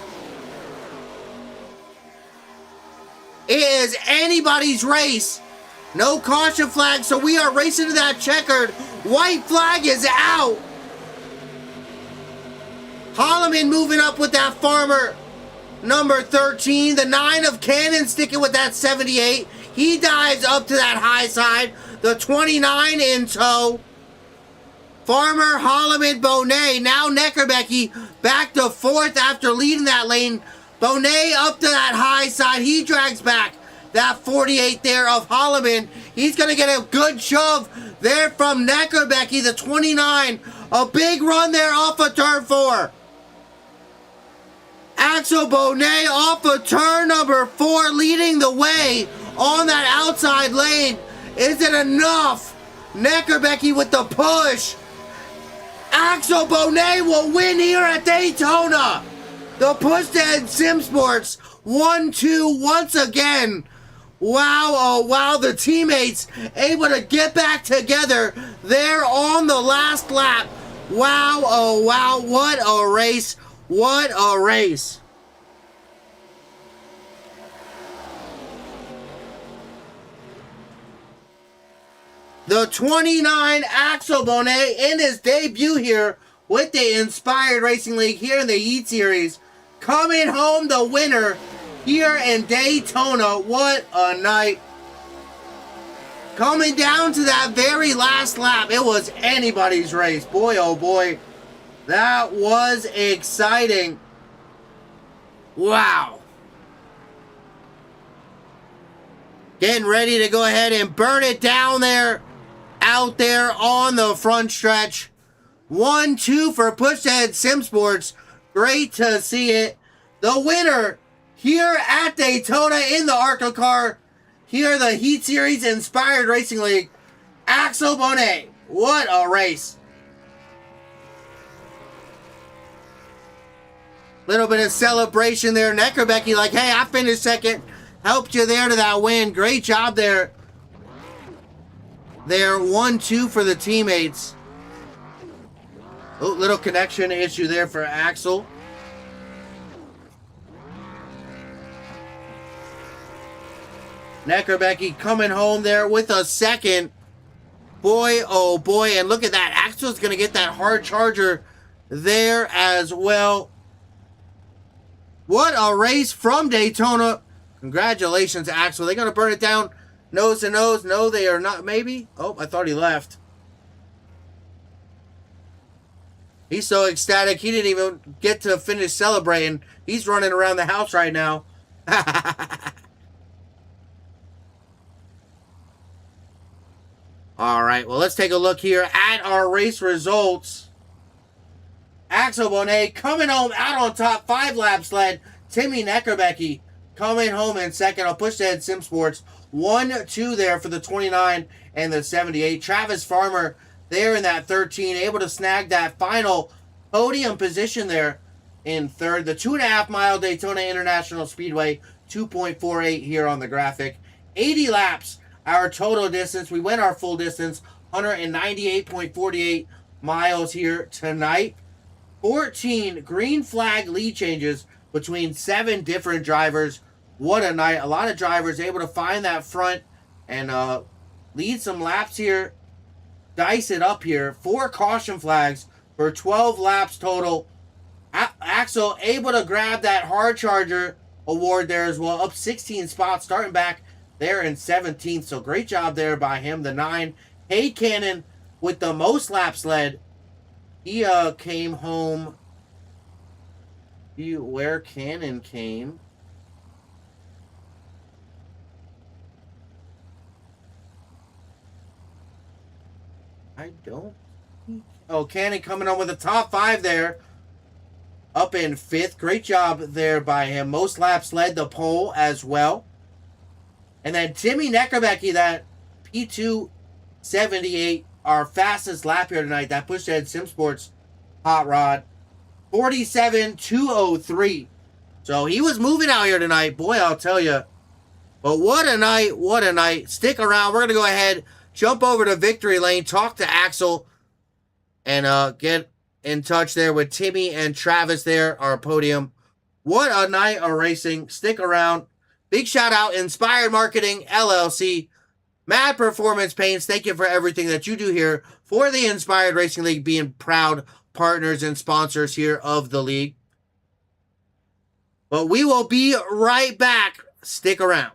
It is anybody's race. No caution flag, so we are racing to that checkered. White flag is out. Holloman moving up with that Farmer number 13. The 9 of Cannon sticking with that 78. He dives up to that high side. The 29 in tow. Farmer, Holloman, Bonet. Now Neckerbecky back to 4th after leading that lane. Bonet up to that high side. He drags back that 48 there of Holloman. He's going to get a good shove there from Neckerbecky, the 29. A big run there off of turn 4. Axel Bonet off of turn number 4, leading the way on that outside lane. Is it enough? Neckerbecky with the push. Axel Bonet will win here at Daytona. The push to Ed Sim Sports 1-2 once again. Wow, oh wow, the teammates able to get back together there on the last lap. Wow, oh wow, what a race. What a race. The 29 Axel Bonet in his debut here with the Inspired Racing League here in the Heat Series. Coming home the winner here in Daytona. What a night. Coming down to that very last lap. It was anybody's race. Boy, oh boy. That was exciting. Wow. Getting ready to go ahead and burn it down there. Out there on the front stretch. 1-2 for Push Ahead Sim Sports. Great to see it. The winner here at Daytona in the ARCA car. Here the Heat Series Inspired Racing League. Axel Bonet. What a race. Little bit of celebration there. Neckerbecky like, hey, I finished second. Helped you there to that win. Great job there. There, 1-2 for the teammates. Oh, little connection issue there for Axel. Neckerbecky coming home there with a second. Boy, oh boy, and look at that. Axel's going to get that hard charger there as well. What a race from Daytona. Congratulations, Axel. They're going to burn it down nose to nose. No, they are not. Maybe. Oh, I thought he left. He's so ecstatic. He didn't even get to finish celebrating. He's running around the house right now. All right. Well, let's take a look here at our race results. Axel Bonet coming home out on top. 5 laps led. Timmy Neckerbecky coming home in second. I'll push ahead Sim Sports. 1-2 there for the 29 and the 78. Travis Farmer there in that 13. Able to snag that final podium position there in third. The 2.5 mile Daytona International Speedway. 2.48 here on the graphic. 80 laps our total distance. We went our full distance. 198.48 miles here tonight. 14 green flag lead changes between 7 different drivers. What a night. A lot of drivers able to find that front and lead some laps here dice it up here. 4 caution flags for 12 laps total. Axel able to grab that hard charger award there as well, up 16 spots, starting back there in 17th. So great job there by him. The 9, Hay Cannon with the most laps led. He came home. Where Cannon came. I don't. Oh, Cannon coming on with the top 5 there. Up in 5th. Great job there by him. Most laps led the pole as well. And then Timmy Neckerbecky, that P278, our fastest lap here tonight. That pushed ahead Sim Sports hot rod. 47.203. So he was moving out here tonight. Boy, I'll tell you. But what a night. What a night. Stick around. We're going to go ahead, jump over to Victory Lane, talk to Axel, and get in touch there with Timmy and Travis there, our podium. What a night of racing. Stick around. Big shout out, Inspired Marketing, LLC. Mad Performance Paints, thank you for everything that you do here for the Inspired Racing League, being proud partners and sponsors here of the league. But we will be right back. Stick around.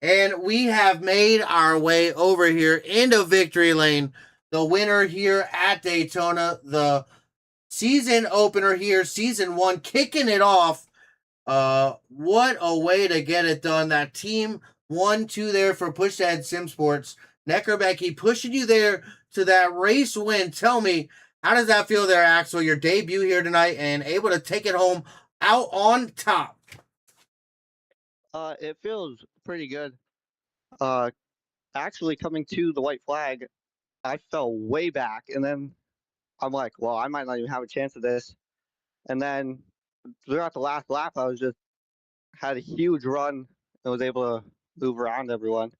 And we have made our way over here into Victory Lane. The winner here at Daytona, the season opener here, season 1, kicking it off. What a way to get it done. That team 1-2 there for Push Ahead Sim Sports. Neckerbecky pushing you there to that race win. Tell me, how does that feel there, Axel? Your debut here tonight and able to take it home out on top. It feels pretty good. Actually coming to the white flag, I fell way back, and then I'm like, well, I might not even have a chance at this. And then throughout the last lap, I was just had a huge run and was able to move around everyone.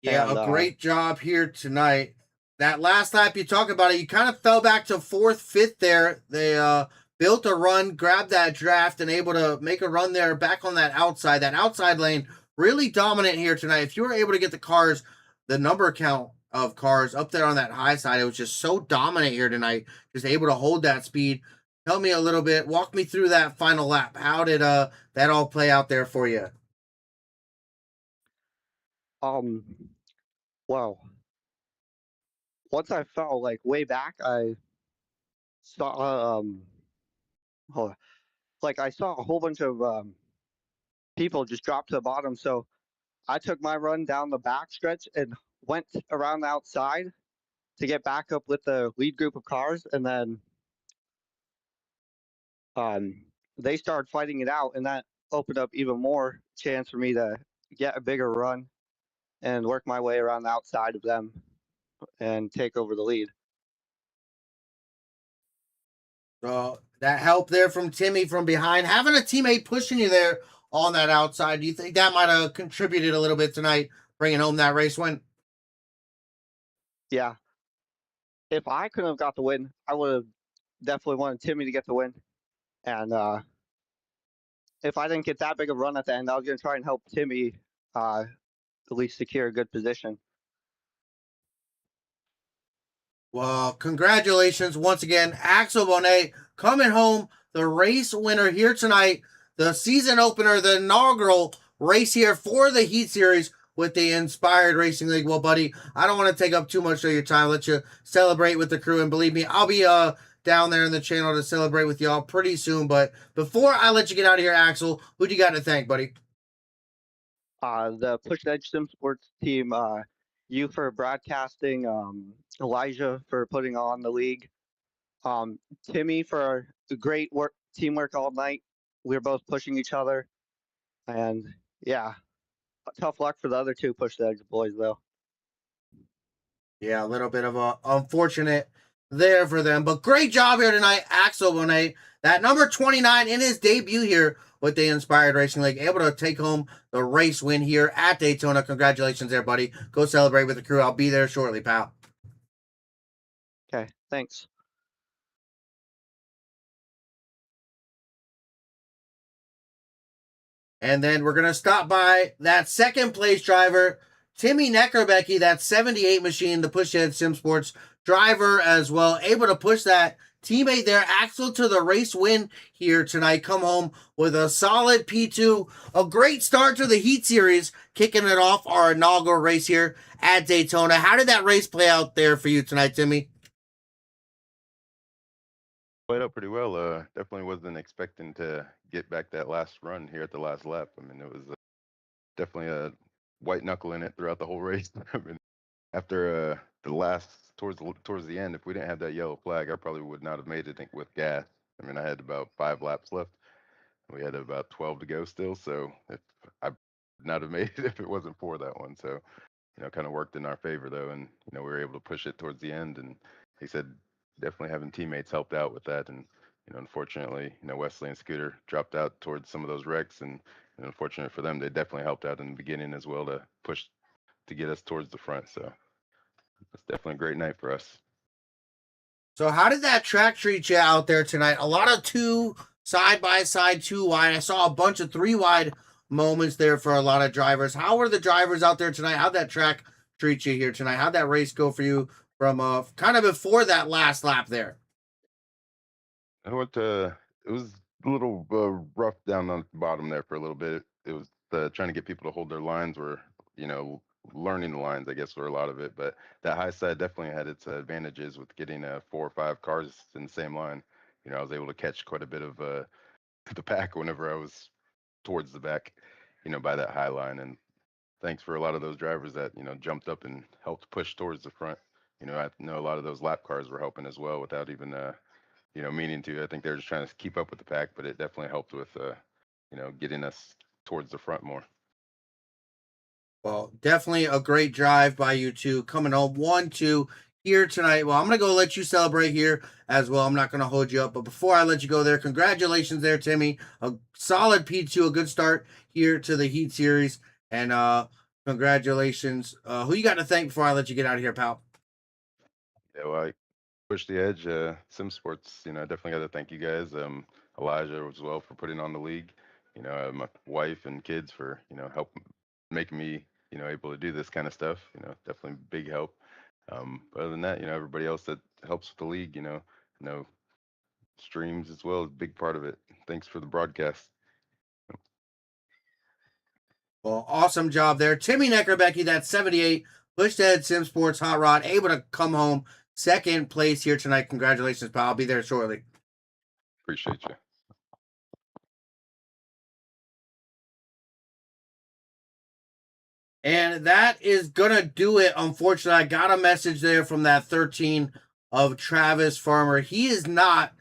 Yeah, And a great job here tonight. That last lap, you talk about it, you kind of fell back to 4th, 5th there. They built a run, grabbed that draft, and able to make a run there back on that outside lane. Really dominant here tonight. If you were able to get the cars, the number count of cars up there on that high side, it was just so dominant here tonight. Just able to hold that speed. Tell me a little bit, walk me through that final lap. How did that all play out there for you? Well, once I fell like way back, I saw I saw a whole bunch of people just drop to the bottom. So I took my run down the back stretch and went around the outside to get back up with the lead group of cars, and then they started fighting it out, and that opened up even more chance for me to get a bigger run and work my way around the outside of them and take over the lead. So that help there from Timmy from behind, having a teammate pushing you there on that outside. Do you think that might have contributed a little bit tonight, bringing home that race win? Yeah. If I couldn't have got the win, I would have definitely wanted Timmy to get the win. And if I didn't get that big of a run at the end, I was going to try and help Timmy at least secure a good position. Well, congratulations once again, Axel Bonet coming home, the race winner here tonight, the season opener, the inaugural race here for the Heat Series with the Inspired Racing League. Well, buddy, I don't want to take up too much of your time. Let you celebrate with the crew, and believe me, I'll be down there in the channel to celebrate with y'all pretty soon. But before I let you get out of here, Axel, who do you got to thank, buddy? The Push Edge Sim Sports team, you for broadcasting, Elijah for putting on the league, Timmy for the great work, teamwork all night. We were both pushing each other, and yeah, tough luck for the other two Push Edge boys though. Yeah, a little bit of a unfortunate there for them. But great job here tonight, Axel Bonet. That number 29 in his debut here with the Inspired Racing League, able to take home the race win here at Daytona. Congratulations there, buddy. Go celebrate with the crew. I'll be there shortly, pal. Okay, thanks. And then we're going to stop by that second place driver, Timmy Neckerbecky, that 78 machine, the Pushhead Sim Sports driver as well, able to push that teammate there, Axel, to the race win here tonight. Come home with a solid P2. A great start to the Heat Series, kicking it off our inaugural race here at Daytona. How did that race play out there for you tonight, Timmy? Played out pretty well. Definitely wasn't expecting to get back that last run here at the last lap. I mean, it was definitely a white knuckle in it throughout the whole race. I mean, after the last towards the end, if we didn't have that yellow flag, I probably would not have made it with gas. I mean, I had about 5 laps left. We had about 12 to go still, so if I would not have made it if it wasn't for that one. So, kind of worked in our favor though, and we were able to push it towards the end. And he said definitely having teammates helped out with that. And unfortunately, Wesley and Scooter dropped out towards some of those wrecks, and unfortunate for them, they definitely helped out in the beginning as well to push to get us towards the front. So it's definitely a great night for us. So how did that track treat you out there tonight? A lot of 2 side by side, 2 wide. I saw a bunch of 3 wide moments there for a lot of drivers. How were the drivers out there tonight? How'd that track treat you here tonight? How'd that race go for you from kind of before that last lap there? I went it was a little rough down on the bottom there for a little bit. It was trying to get people to hold their lines, were learning the lines, I guess, for a lot of it. But that high side definitely had its advantages with getting 4 or 5 cars in the same line. I was able to catch quite a bit of the pack whenever I was towards the back, by that high line. And thanks for a lot of those drivers that jumped up and helped push towards the front. I know a lot of those lap cars were helping as well without even meaning to. I think they're just trying to keep up with the pack, but it definitely helped with getting us towards the front more. Well, definitely a great drive by you two, coming home 1-2 here tonight. Well, I'm going to go let you celebrate here as well. I'm not going to hold you up. But before I let you go there, congratulations there, Timmy. A solid P2, a good start here to the Heat Series. And congratulations. Who you got to thank before I let you get out of here, pal? Yeah, well, I Push the Edge, Sim Sports, I definitely got to thank you guys. Elijah as well for putting on the league. My wife and kids for, help making me, able to do this kind of stuff. Definitely big help. But other than that, everybody else that helps with the league, streams as well is a big part of it. Thanks for the broadcast. Well, awesome job there. Timmy Neckerbecky, that 78 Bushhead Sim Sports Hot Rod, able to come home second place here tonight. Congratulations, pal. I'll be there shortly. Appreciate you. And that is going to do it. Unfortunately, I got a message there from that 13 of Travis Farmer. He is not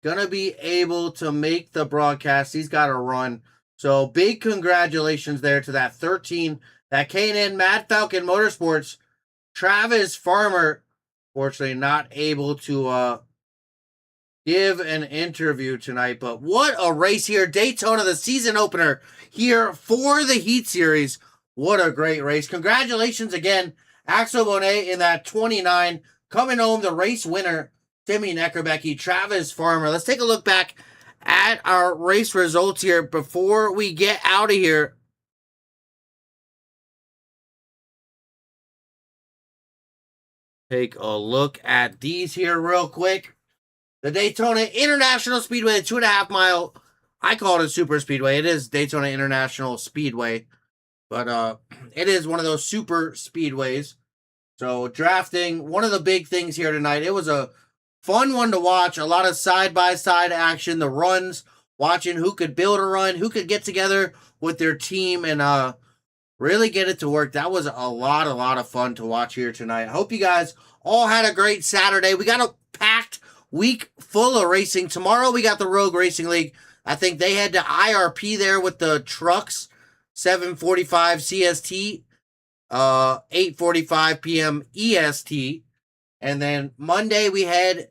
going to be able to make the broadcast. He's got to run. So big congratulations there to that 13, that K&N Mad Falcon Motorsports. Travis Farmer, fortunately, not able to give an interview tonight. But what a race here. Daytona, the season opener here for the Heat Series. What a great race. Congratulations again, Axel Bonet in that 29. Coming home, the race winner, Timmy Neckerbecky, Travis Farmer. Let's take a look back at our race results here before we get out of here. Take a look at these here real quick. The Daytona International Speedway, 2.5 mile. I call it a super speedway. It is Daytona International Speedway, but it is one of those super speedways. So drafting, one of the big things here tonight. It was a fun one to watch. A lot of side-by-side action. The runs, watching who could build a run, who could get together with their team and really get it to work. That was a lot of fun to watch here tonight. I hope you guys all had a great Saturday. We got a packed week full of racing. Tomorrow we got the Rogue Racing League. I think they head to IRP there with the trucks, 7:45 CST, 8:45 p.m. EST. And then Monday we head,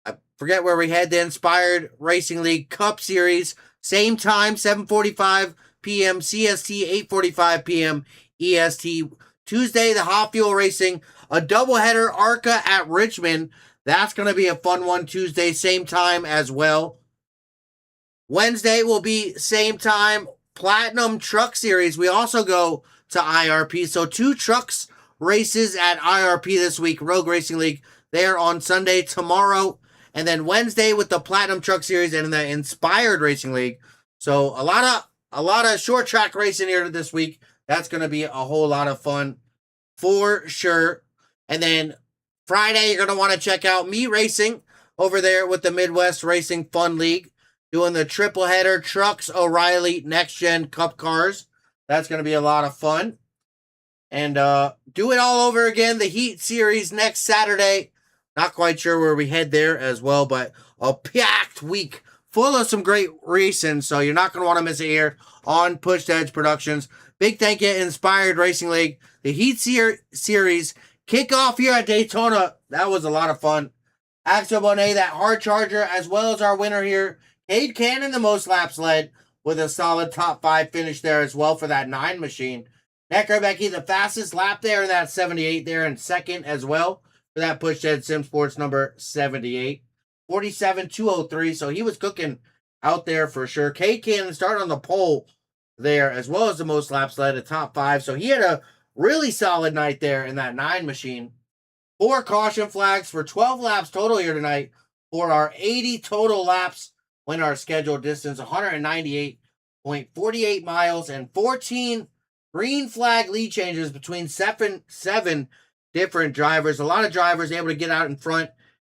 I forget where we head, the Inspired Racing League Cup Series. Same time, 7:45 p.m. CST, 8:45 p.m. EST. Tuesday, the Hot Fuel Racing, a doubleheader ARCA at Richmond. That's going to be a fun one Tuesday, same time as well. Wednesday will be same time, Platinum Truck Series. We also go to IRP. So 2 trucks races at IRP this week, Rogue Racing League, there on Sunday, tomorrow, and then Wednesday with the Platinum Truck Series and the Inspired Racing League. So a lot of short track racing here this week. That's going to be a whole lot of fun for sure. And then Friday, you're going to want to check out me racing over there with the Midwest Racing Fun League, doing the triple header Trucks O'Reilly Next Gen Cup Cars. That's going to be a lot of fun. And do it all over again, the Heat Series next Saturday. Not quite sure where we head there as well, but a packed week full of some great racing, so you're not going to want to miss it here on Pushed Edge Productions. Big thank you, Inspired Racing League. The Heat Series kickoff here at Daytona. That was a lot of fun. Axel Bonet, that hard charger, as well as our winner here, Cade Cannon, the most laps led, with a solid top 5 finish there as well for that 9 machine. Necker Becky, the fastest lap there in that 78 there, and second as well for that Pushed Edge Sim Sports number 78. 47.203, so he was cooking out there for sure. Cade Cannon started on the pole there, as well as the most laps led, a top 5, so he had a really solid night there in that 9 machine. 4 caution flags for 12 laps total here tonight for our 80 total laps when our scheduled distance, 198.48 miles, and 14 green flag lead changes between seven different drivers. A lot of drivers able to get out in front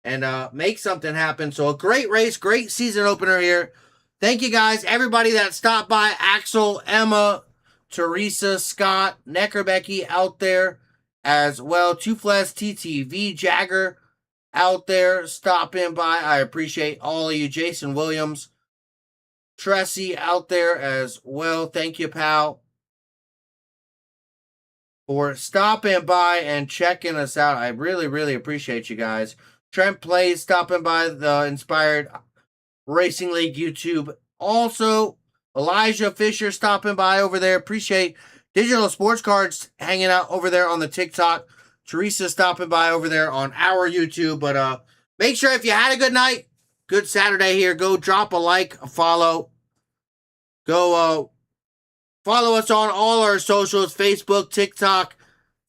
and make something happen. So a great race, great season opener here. Thank you guys, everybody that stopped by. Axel, Emma, Teresa, Scott, Necker Becky out there as well. Toothless TTV Jagger out there stopping by. I appreciate all of you. Jason Williams, Tressie out there as well. Thank you, pal, for stopping by and checking us out. I really appreciate you guys. Trent Plays stopping by the Inspired Racing League YouTube. Also, Elijah Fisher stopping by over there. Appreciate Digital Sports Cards hanging out over there on the TikTok. Teresa stopping by over there on our YouTube. But make sure if you had a good night, good Saturday here, go drop a like, a follow. Go follow us on all our socials, Facebook, TikTok,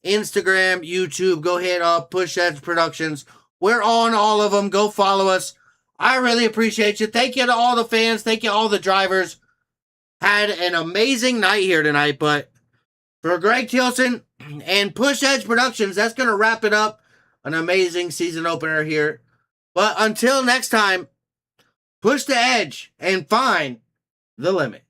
Instagram, YouTube. Go hit up Push Edge Productions. We're on all of them. Go follow us. I really appreciate you. Thank you to all the fans. Thank you to all the drivers. Had an amazing night here tonight, but for Greg Tilson and Push Edge Productions, that's going to wrap it up. An amazing season opener here. But until next time, push the edge and find the limit.